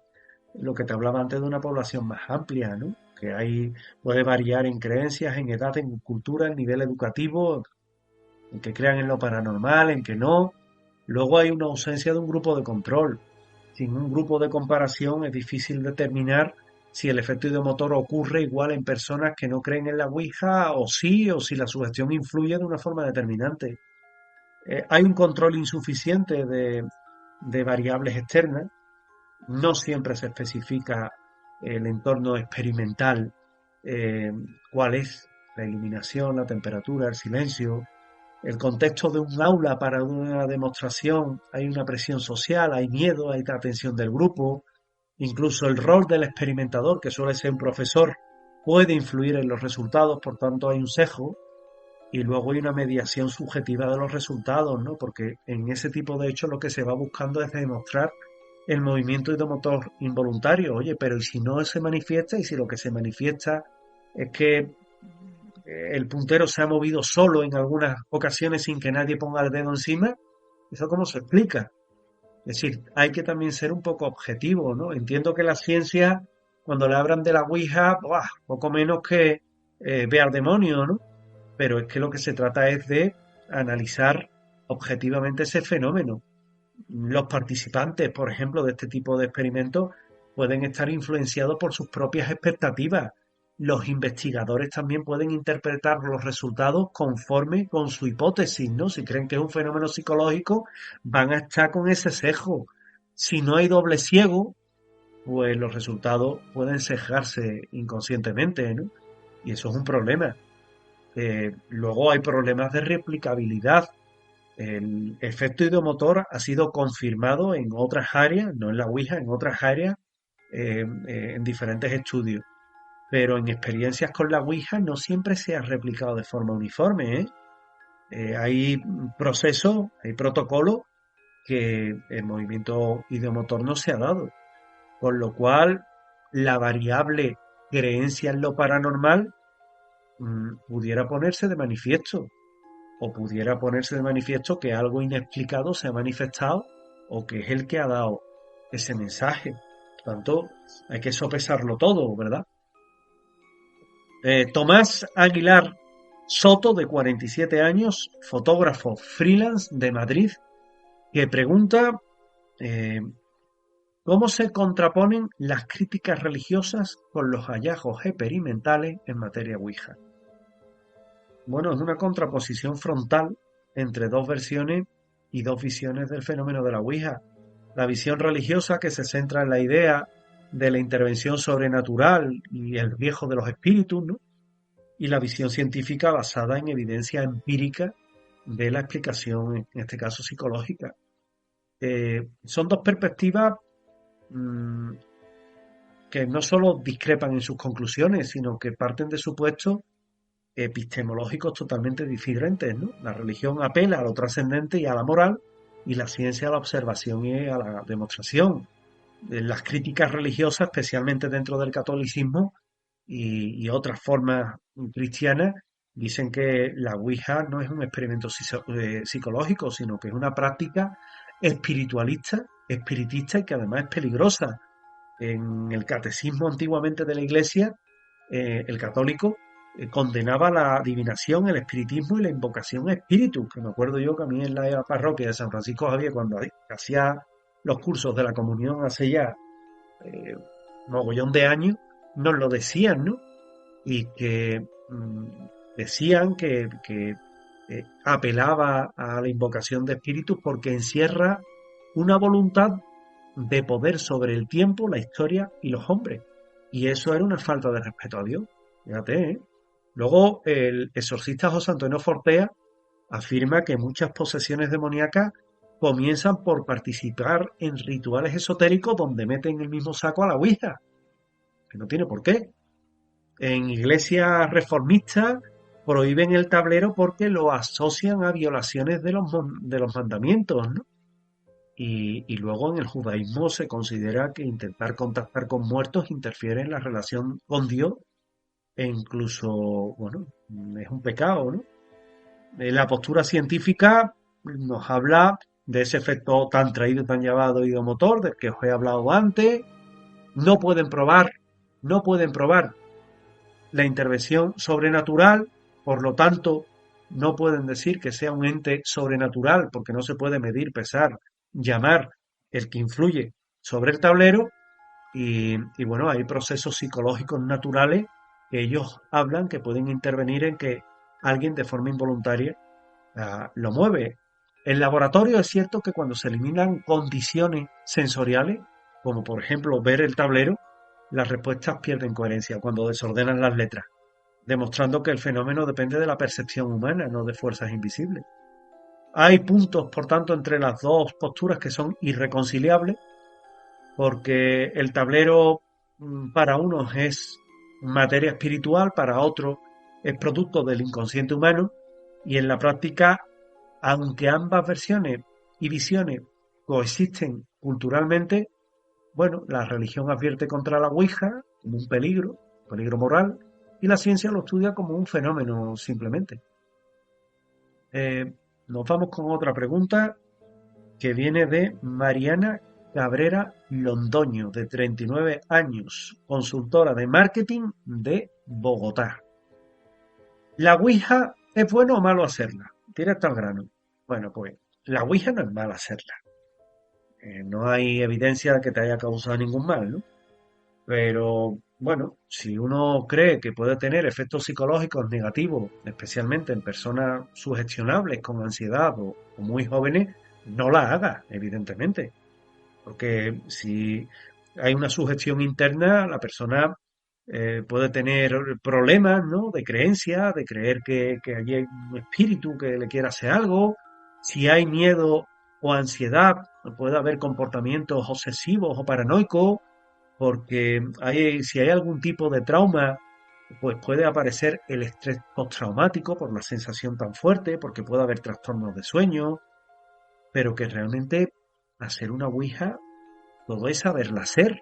lo que te hablaba antes de una población más amplia, ¿no? Que ahí puede variar en creencias, en edad, en cultura, en nivel educativo, en que crean en lo paranormal, en que no. Luego hay una ausencia de un grupo de control. Sin un grupo de comparación es difícil determinar si el efecto idiomotor ocurre igual en personas que no creen en la Ouija o si la sugestión influye de una forma determinante. Hay un control insuficiente de variables externas. No siempre se especifica el entorno experimental, cuál es la iluminación, la temperatura, el silencio, el contexto de un aula para una demostración. Hay una presión social, hay miedo, hay atención del grupo, incluso el rol del experimentador, que suele ser un profesor, puede influir en los resultados, por tanto hay un sesgo. Y luego hay una mediación subjetiva de los resultados, ¿no? Porque en ese tipo de hechos lo que se va buscando es demostrar el movimiento idiomotor involuntario. Oye, pero ¿y si no se manifiesta? ¿Y si lo que se manifiesta es que el puntero se ha movido solo en algunas ocasiones sin que nadie ponga el dedo encima? ¿Eso cómo se explica? Es decir, hay que también ser un poco objetivo, ¿no? Entiendo que la ciencia, cuando le hablan de la Ouija, ¡buah!, poco menos que ve al demonio, ¿no? Pero es que lo que se trata es de analizar objetivamente ese fenómeno. Los participantes, por ejemplo, de este tipo de experimentos pueden estar influenciados por sus propias expectativas. Los investigadores también pueden interpretar los resultados conforme con su hipótesis, ¿no? Si creen que es un fenómeno psicológico, van a estar con ese sesgo. Si no hay doble ciego, pues los resultados pueden sesgarse inconscientemente, ¿no? Y eso es un problema. Luego hay problemas de replicabilidad. El efecto idiomotor ha sido confirmado en otras áreas, no en la Ouija, en otras áreas, en diferentes estudios. Pero en experiencias con la Ouija no siempre se ha replicado de forma uniforme, ¿eh? Hay procesos, hay protocolos que el movimiento idiomotor no se ha dado. Con lo cual, la variable creencia en lo paranormal pudiera ponerse de manifiesto, o pudiera ponerse de manifiesto que algo inexplicado se ha manifestado o que es el que ha dado ese mensaje. Por tanto, hay que sopesarlo todo, ¿verdad? Tomás Aguilar Soto, de 47 años, fotógrafo freelance de Madrid, que pregunta ¿cómo se contraponen las críticas religiosas con los hallazgos experimentales en materia Ouija? Bueno, es una contraposición frontal entre dos versiones y dos visiones del fenómeno de la Ouija. La visión religiosa, que se centra en la idea de la intervención sobrenatural y el riesgo de los espíritus, ¿no? Y la visión científica basada en evidencia empírica de la explicación, en este caso psicológica. Son dos perspectivas que no solo discrepan en sus conclusiones, sino que parten de supuestos epistemológicos totalmente diferentes, ¿no? La religión apela a lo trascendente y a la moral, y la ciencia a la observación y a la demostración. Las críticas religiosas, especialmente dentro del catolicismo y otras formas cristianas, dicen que la Ouija no es un experimento psicológico, sino que es una práctica espiritualista, espiritista, y que además es peligrosa. En el catecismo antiguamente de la Iglesia, el católico condenaba la adivinación, el espiritismo y la invocación a espíritus, que me acuerdo yo que a mí en la parroquia de San Francisco Javier, cuando hacía los cursos de la comunión hace ya mogollón de años, nos lo decían, ¿no? Y que decían que apelaba a la invocación de espíritus porque encierra una voluntad de poder sobre el tiempo, la historia y los hombres. Y eso era una falta de respeto a Dios. Fíjate, ¿eh? Luego, el exorcista José Antonio Fortea afirma que muchas posesiones demoníacas comienzan por participar en rituales esotéricos donde meten en el mismo saco a la Ouija, que no tiene por qué. En iglesias reformistas prohíben el tablero porque lo asocian a violaciones de los mandamientos, ¿no? Y luego en el judaísmo se considera que intentar contactar con muertos interfiere en la relación con Dios e incluso, bueno, es un pecado, ¿no? La postura científica nos habla de ese efecto tan traído, tan llevado ideomotor, del que os he hablado antes. No pueden probar la intervención sobrenatural, por lo tanto, no pueden decir que sea un ente sobrenatural, porque no se puede medir, pesar, llamar el que influye sobre el tablero. Y bueno, hay procesos psicológicos naturales que ellos hablan que pueden intervenir en que alguien de forma involuntaria lo mueve. En laboratorio es cierto que cuando se eliminan condiciones sensoriales, como por ejemplo ver el tablero, las respuestas pierden coherencia cuando desordenan las letras, demostrando que el fenómeno depende de la percepción humana, no de fuerzas invisibles. Hay puntos, por tanto, entre las dos posturas que son irreconciliables, porque el tablero para unos es materia espiritual, para otros es producto del inconsciente humano, y en la práctica, aunque ambas versiones y visiones coexisten culturalmente, bueno, la religión advierte contra la Ouija como un peligro moral, y la ciencia lo estudia como un fenómeno simplemente. Nos vamos con otra pregunta que viene de Mariana Cabrera Londoño, de 39 años, consultora de marketing de Bogotá. ¿La Ouija es bueno o malo hacerla? Directo al grano. Bueno, pues la Ouija no es mala hacerla. No hay evidencia de que te haya causado ningún mal, ¿no? Pero, bueno, si uno cree que puede tener efectos psicológicos negativos, especialmente en personas sugestionables con ansiedad o muy jóvenes, no la haga, evidentemente. Porque si hay una sugestión interna, la persona puede tener problemas, ¿no?, de creencia, de creer que hay un espíritu que le quiere hacer algo. Si hay miedo o ansiedad, puede haber comportamientos obsesivos o paranoicos, porque si hay algún tipo de trauma, pues puede aparecer el estrés postraumático por la sensación tan fuerte, porque puede haber trastornos de sueño, pero que realmente hacer una Ouija, todo es saberla hacer,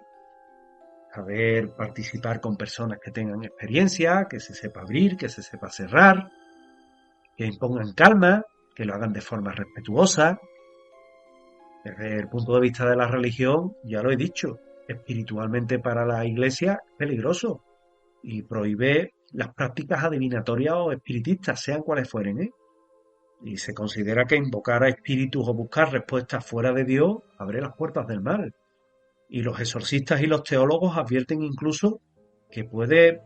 saber participar con personas que tengan experiencia, que se sepa abrir, que se sepa cerrar, que impongan calma, que lo hagan de forma respetuosa. Desde el punto de vista de la religión, ya lo he dicho, espiritualmente para la Iglesia es peligroso y prohíbe las prácticas adivinatorias o espiritistas, sean cuales fueren, ¿eh? Y se considera que invocar a espíritus o buscar respuestas fuera de Dios abre las puertas del mal. Y los exorcistas y los teólogos advierten incluso que puede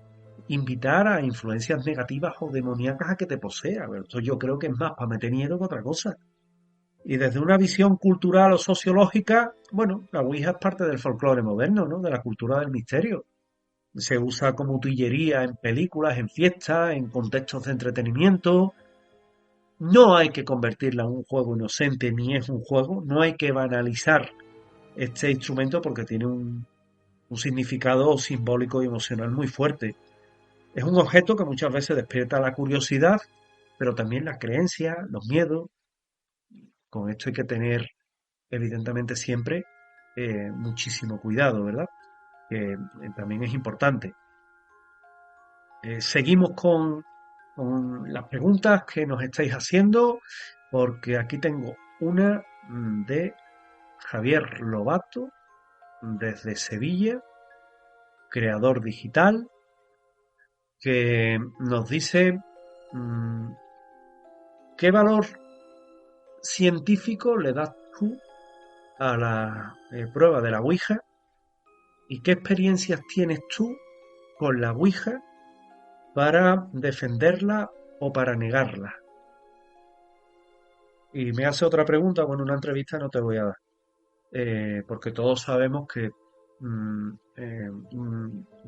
invitar a influencias negativas o demoníacas a que te posea. Esto yo creo que es más para meter miedo que otra cosa. Y desde una visión cultural o sociológica, bueno, la Ouija es parte del folclore moderno, ¿no?, de la cultura del misterio. Se usa como utillería en películas, en fiestas, en contextos de entretenimiento. No hay que convertirla en un juego inocente, ni es un juego. No hay que banalizar este instrumento porque tiene un significado simbólico y emocional muy fuerte. Es un objeto que muchas veces despierta la curiosidad, pero también la creencia, los miedos. Con esto hay que tener, evidentemente, siempre muchísimo cuidado, ¿verdad? Que también es importante. Seguimos con las preguntas que nos estáis haciendo, porque aquí tengo una de Javier Lobato, desde Sevilla, creador digital, que nos dice ¿qué valor científico le das tú a la prueba de la Ouija y qué experiencias tienes tú con la Ouija para defenderla o para negarla? y me hace otra pregunta, bueno, una entrevista no te voy a dar, porque todos sabemos que mm,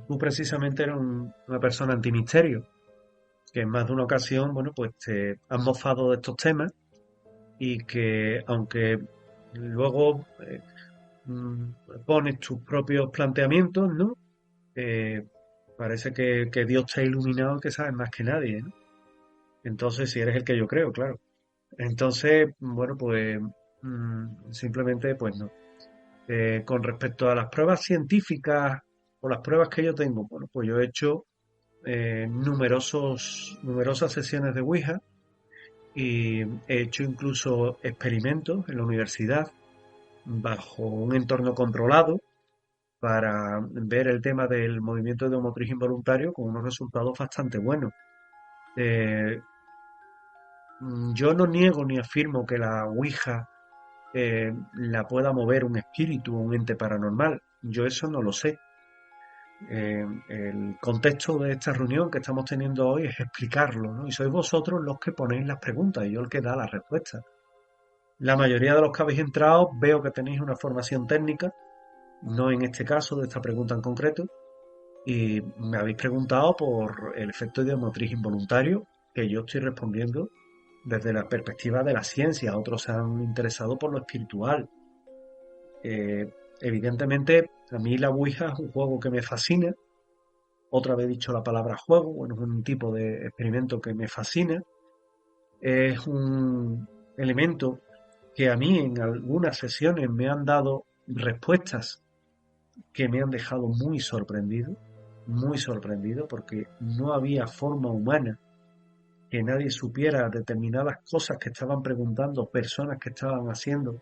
tú precisamente eres una persona antimisterio, que en más de una ocasión, bueno, pues te has mofado de estos temas y que aunque luego pones tus propios planteamientos, ¿no? Eh, parece que Dios te ha iluminado, que sabes más que nadie, ¿no? Entonces, si eres el que yo creo, claro. Entonces, bueno, pues simplemente, pues no. Con respecto a las pruebas científicas o las pruebas que yo tengo, bueno, pues yo he hecho numerosas sesiones de Ouija y he hecho incluso experimentos en la universidad bajo un entorno controlado para ver el tema del movimiento idiomotriz involuntario con unos resultados bastante buenos. Eh, yo no niego ni afirmo que la Ouija la pueda mover un espíritu o un ente paranormal. Yo eso no lo sé. El contexto de esta reunión que estamos teniendo hoy es explicarlo, ¿no? Y sois vosotros los que ponéis las preguntas y yo el que da las respuestas. La mayoría de los que habéis entrado veo que tenéis una formación técnica, no en este caso de esta pregunta en concreto, y me habéis preguntado por el efecto idiomotriz involuntario, que yo estoy respondiendo desde la perspectiva de la ciencia. Otros se han interesado por lo espiritual. Evidentemente, a mí la Ouija es un juego que me fascina. Otra vez he dicho la palabra juego, bueno, es un tipo de experimento que me fascina. Es un elemento que a mí en algunas sesiones me han dado respuestas que me han dejado muy sorprendido, porque no había forma humana que nadie supiera determinadas cosas que estaban preguntando personas que estaban haciendo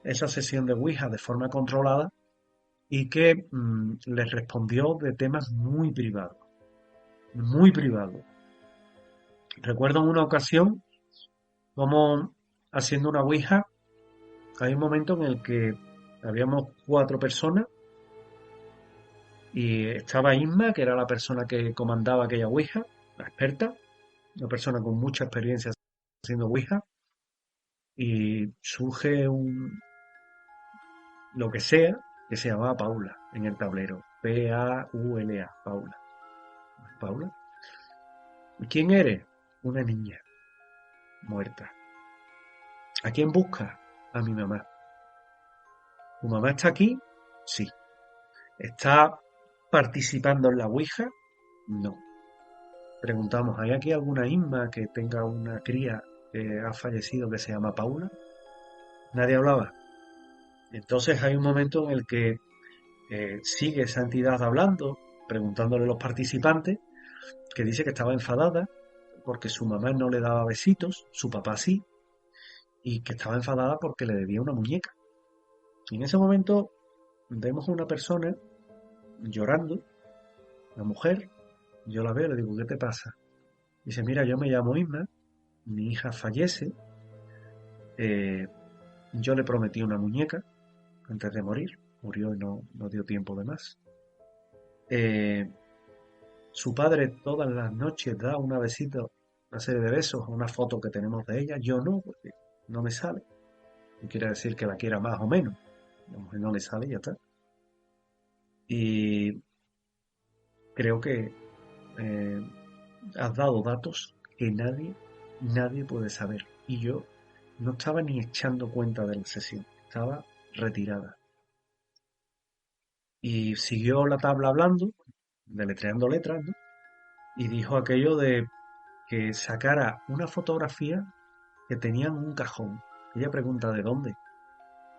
esa sesión de Ouija de forma controlada y que les respondió de temas muy privados, muy privados. Recuerdo en una ocasión como haciendo una Ouija, hay un momento en el que habíamos 4 personas y estaba Isma, que era la persona que comandaba aquella Ouija, la experta, una persona con mucha experiencia haciendo Ouija, y surge lo que sea, que se llamaba Paula en el tablero. Paula, Paula. ¿Paula? ¿Quién eres? Una niña muerta. ¿A quién busca? A mi mamá. ¿Tu mamá está aquí? Sí. ¿Está participando en la Ouija? No. Preguntamos, ¿hay aquí alguna Isma que tenga una cría que ha fallecido que se llama Paula? Nadie hablaba. Entonces hay un momento en el que sigue esa entidad hablando, preguntándole a los participantes, que dice que estaba enfadada porque su mamá no le daba besitos, su papá sí, y que estaba enfadada porque le debía una muñeca. Y en ese momento vemos a una persona llorando, una mujer, yo la veo, le digo, ¿qué te pasa? Dice, mira, yo me llamo Isma, mi hija fallece, yo le prometí una muñeca antes de morir, murió y no dio tiempo de más. Su padre todas las noches da una serie de besos a una foto que tenemos de ella, yo no, porque no me sale. No quiere decir que la quiera más o menos, a la mujer no le sale y ya está. Y creo que has dado datos que nadie puede saber. Y yo no estaba ni echando cuenta de la sesión, estaba retirada. Y siguió la tabla hablando, deletreando letras, ¿no? Y dijo aquello de que sacara una fotografía que tenía en un cajón. Ella pregunta, ¿de dónde?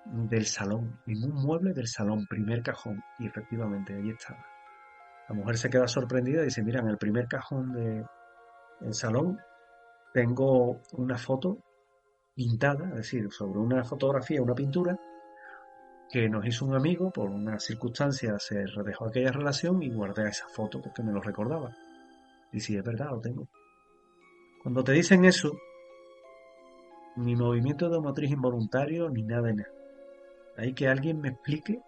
Del salón, en un mueble del salón, primer cajón. Y efectivamente, ahí estaba. La mujer se queda sorprendida y dice, mira, en el primer cajón del salón tengo una foto pintada, es decir, sobre una fotografía, una pintura, que nos hizo un amigo, por una circunstancia se dejó aquella relación y guardé esa foto porque me lo recordaba. Y sí, es verdad, lo tengo. Cuando te dicen eso, ni movimiento de motriz involuntario, ni nada de nada. Hay que alguien me explique,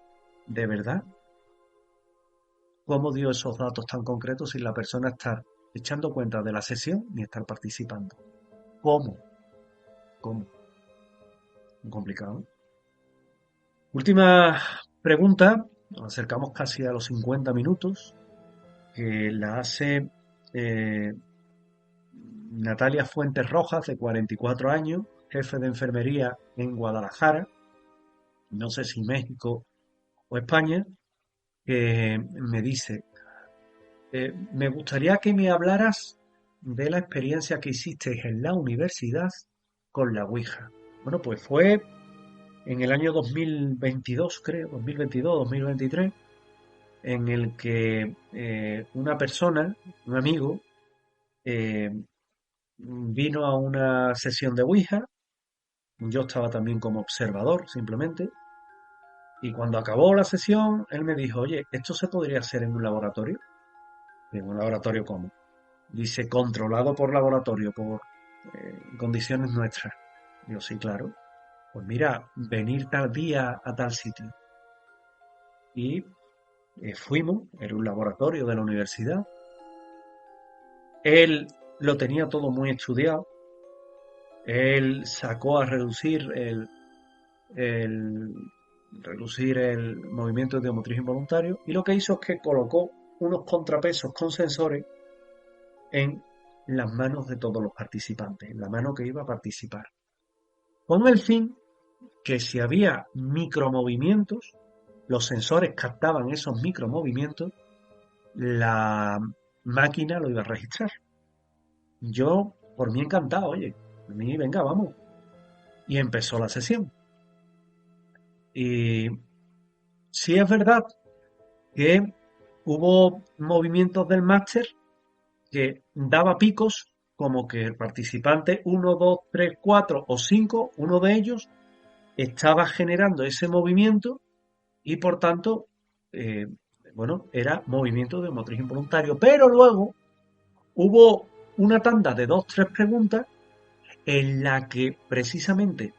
de verdad, cómo dio esos datos tan concretos sin la persona estar echando cuenta de la sesión ni estar participando. ¿Cómo? ¿Cómo? complicado, ¿no? Última pregunta, nos acercamos casi a los 50 minutos, que la hace Natalia Fuentes Rojas, de 44 años, jefe de enfermería en Guadalajara, no sé si México o España, que me dice, me gustaría que me hablaras de la experiencia que hiciste en la universidad con la Ouija. Bueno, pues fue en el año 2022, creo, 2022, 2023, en el que una persona, un amigo, vino a una sesión de Ouija. Yo estaba también como observador, simplemente. Y cuando acabó la sesión, él me dijo, oye, ¿esto se podría hacer en un laboratorio? ¿En un laboratorio cómo? Dice, controlado por laboratorio, por condiciones nuestras. Digo, sí, claro. Pues mira, venir tal día a tal sitio. Y fuimos, era un laboratorio de la universidad. Él lo tenía todo muy estudiado. Él sacó a reducir reducir el movimiento idiomotriz involuntario, y lo que hizo es que colocó unos contrapesos con sensores en las manos de todos los participantes, en la mano que iba a participar, con el fin que si había micromovimientos, los sensores captaban esos micromovimientos, la máquina lo iba a registrar. Yo, por mí encantado, oye, por mí, venga, vamos. Y empezó la sesión. Y sí es verdad que hubo movimientos del máster que daba picos, como que el participante 1, 2, 3, 4 o 5, uno de ellos estaba generando ese movimiento y por tanto, bueno, era movimiento de motriz involuntario. Pero luego hubo una tanda de 2, 3 preguntas en la que precisamente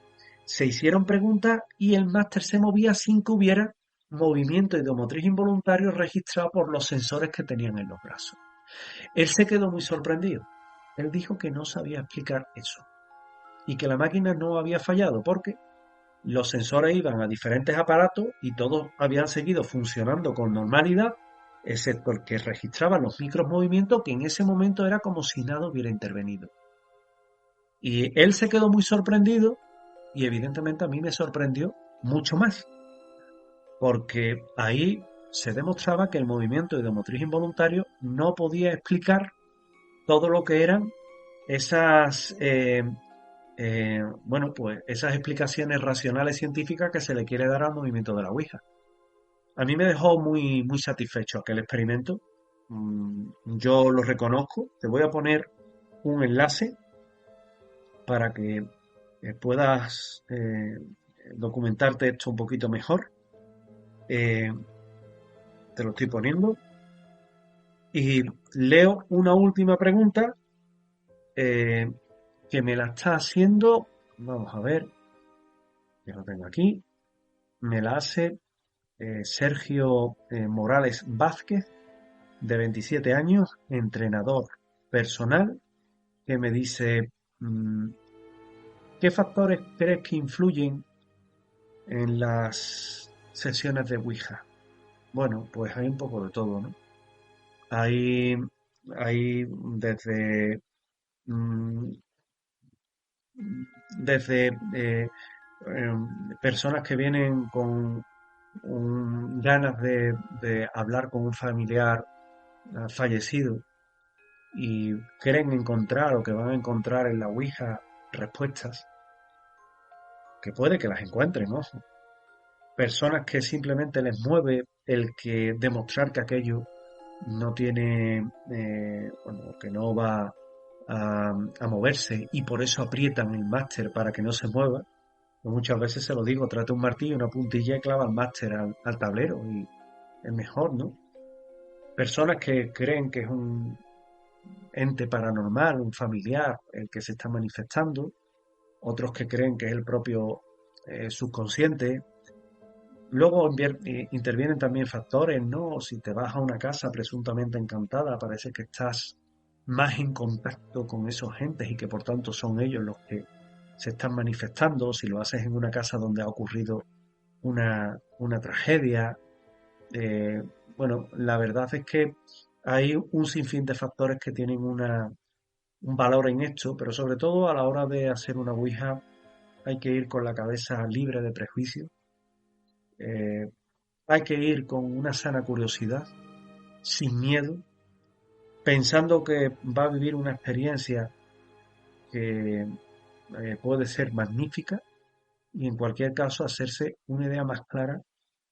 se hicieron preguntas y el máster se movía sin que hubiera movimiento idiomotriz involuntario registrado por los sensores que tenían en los brazos. Él se quedó muy sorprendido. Él dijo que no sabía explicar eso y que la máquina no había fallado porque los sensores iban a diferentes aparatos y todos habían seguido funcionando con normalidad, excepto el que registraba los micromovimientos, que en ese momento era como si nada hubiera intervenido. Y él se quedó muy sorprendido y evidentemente a mí me sorprendió mucho más, porque ahí se demostraba que el movimiento idiomotriz involuntario no podía explicar todo lo que eran esas bueno, pues esas explicaciones racionales científicas que se le quiere dar al movimiento de la Ouija. A mí me dejó muy, muy satisfecho aquel experimento. Yo lo reconozco. Te voy a poner un enlace para que puedas documentarte esto un poquito mejor. Te lo estoy poniendo. Y leo una última pregunta que me la está haciendo. Vamos a ver. Ya lo tengo aquí. Me la hace Sergio Morales Vázquez, de 27 años, entrenador personal, que me dice, ¿qué factores crees que influyen en las sesiones de Ouija? Bueno, pues hay un poco de todo, ¿no? Hay desde personas que vienen con ganas de hablar con un familiar fallecido y creen encontrar o que van a encontrar en la Ouija respuestas, que puede que las encuentren, ¿no? Personas que simplemente les mueve el que demostrar que aquello no tiene, bueno, que no va a moverse y por eso aprietan el máster para que no se mueva. Muchas veces se lo digo, trata un martillo, una puntilla y clava el máster al tablero y es mejor, ¿no? Personas que creen que es un ente paranormal, un familiar, el que se está manifestando, otros que creen que es el propio subconsciente. Luego intervienen también factores, ¿no? Si te vas a una casa presuntamente encantada, parece que estás más en contacto con esos entes y que por tanto son ellos los que se están manifestando, si lo haces en una casa donde ha ocurrido una tragedia. Bueno, la verdad es que hay un sinfín de factores que tienen un valor en esto, pero sobre todo a la hora de hacer una ouija hay que ir con la cabeza libre de prejuicios, hay que ir con una sana curiosidad, sin miedo, pensando que va a vivir una experiencia que puede ser magnífica y en cualquier caso hacerse una idea más clara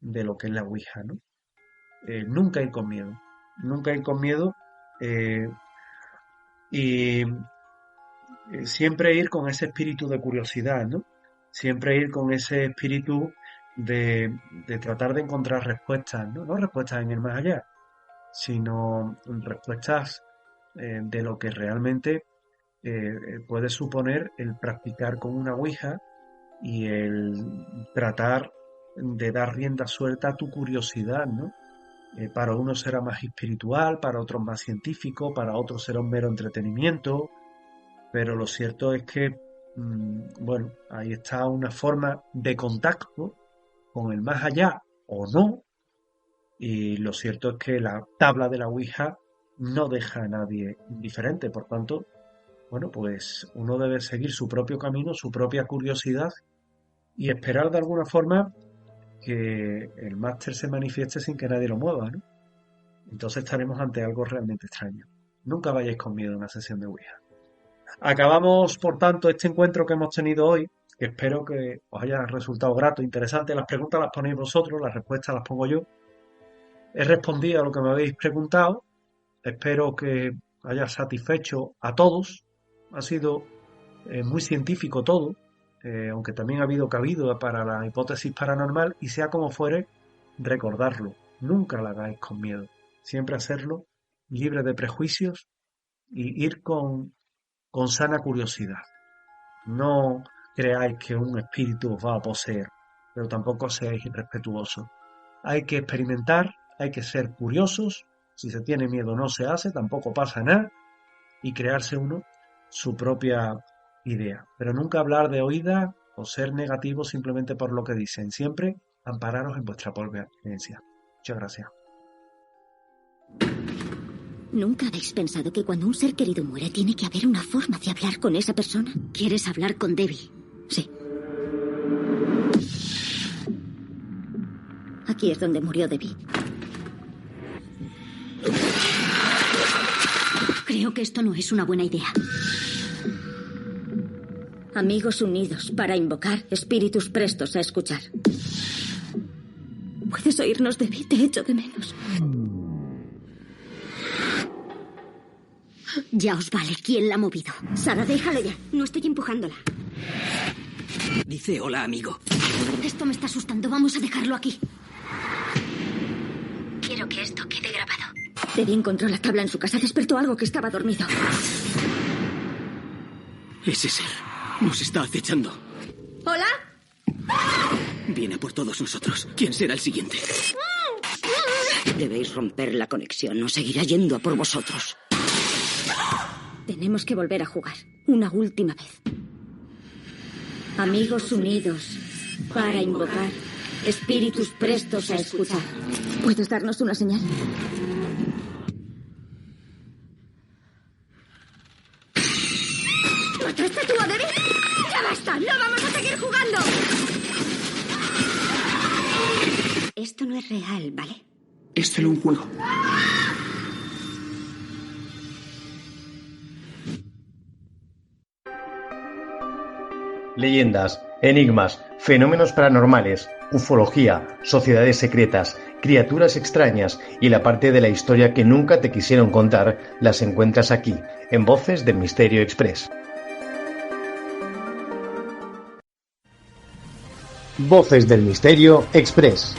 de lo que es la ouija, ¿no? Nunca ir con miedo, nunca ir con miedo y siempre ir con ese espíritu de curiosidad, ¿no? Siempre ir con ese espíritu de tratar de encontrar respuestas, ¿no? No respuestas en el más allá, sino respuestas de lo que realmente puede suponer el practicar con una ouija y el tratar de dar rienda suelta a tu curiosidad, ¿no? Para unos será más espiritual, para otros más científico, para otros será un mero entretenimiento, pero lo cierto es que, bueno, ahí está una forma de contacto con el más allá o no, y lo cierto es que la tabla de la ouija no deja a nadie indiferente, por tanto, bueno, pues uno debe seguir su propio camino, su propia curiosidad y esperar de alguna forma que el máster se manifieste sin que nadie lo mueva, ¿no? Entonces estaremos ante algo realmente extraño. Nunca vayáis con miedo a una sesión de ouija. Acabamos, por tanto, este encuentro que hemos tenido hoy, que espero que os haya resultado grato, interesante. Las preguntas las ponéis vosotros, las respuestas las pongo yo. He respondido a lo que me habéis preguntado. Espero que haya satisfecho a todos. Ha sido muy científico todo, aunque también ha habido cabido para la hipótesis paranormal, y sea como fuere, recordarlo. Nunca la hagáis con miedo. Siempre hacerlo libre de prejuicios y ir con sana curiosidad. No creáis que un espíritu os va a poseer, pero tampoco seáis irrespetuosos. Hay que experimentar, hay que ser curiosos. Si se tiene miedo no se hace, tampoco pasa nada, y crearse uno su propia idea. Pero nunca hablar de oídas o ser negativos simplemente por lo que dicen. Siempre ampararos en vuestra propia experiencia. Muchas gracias. ¿Nunca habéis pensado que cuando un ser querido muere tiene que haber una forma de hablar con esa persona? ¿Quieres hablar con Debbie? Sí. Aquí es donde murió Debbie. Creo que esto no es una buena idea. Amigos unidos para invocar, espíritus prestos a escuchar. ¿Puedes oírnos, Debbie? Te echo de menos. Ya os vale. ¿Quién la ha movido? Sara, déjala ya. No estoy empujándola. Dice hola, amigo. Esto me está asustando. Vamos a dejarlo aquí. Quiero que esto quede grabado. Debbie encontró la tabla en su casa. Despertó algo que estaba dormido. Ese ser nos está acechando. ¿Hola? Viene por todos nosotros. ¿Quién será el siguiente? Debéis romper la conexión. No seguirá yendo a por vosotros. Tenemos que volver a jugar. Una última vez. Amigos unidos para invocar, espíritus prestos a escuchar. ¿Puedes darnos una señal? ¿Mataste tú a Debbie? ¡Ya basta! ¡No vamos a seguir jugando! Esto no es real, ¿vale? Es solo un juego. Leyendas, enigmas, fenómenos paranormales, ufología, sociedades secretas, criaturas extrañas y la parte de la historia que nunca te quisieron contar las encuentras aquí, en Voces del Misterio Express. Voces del Misterio Express.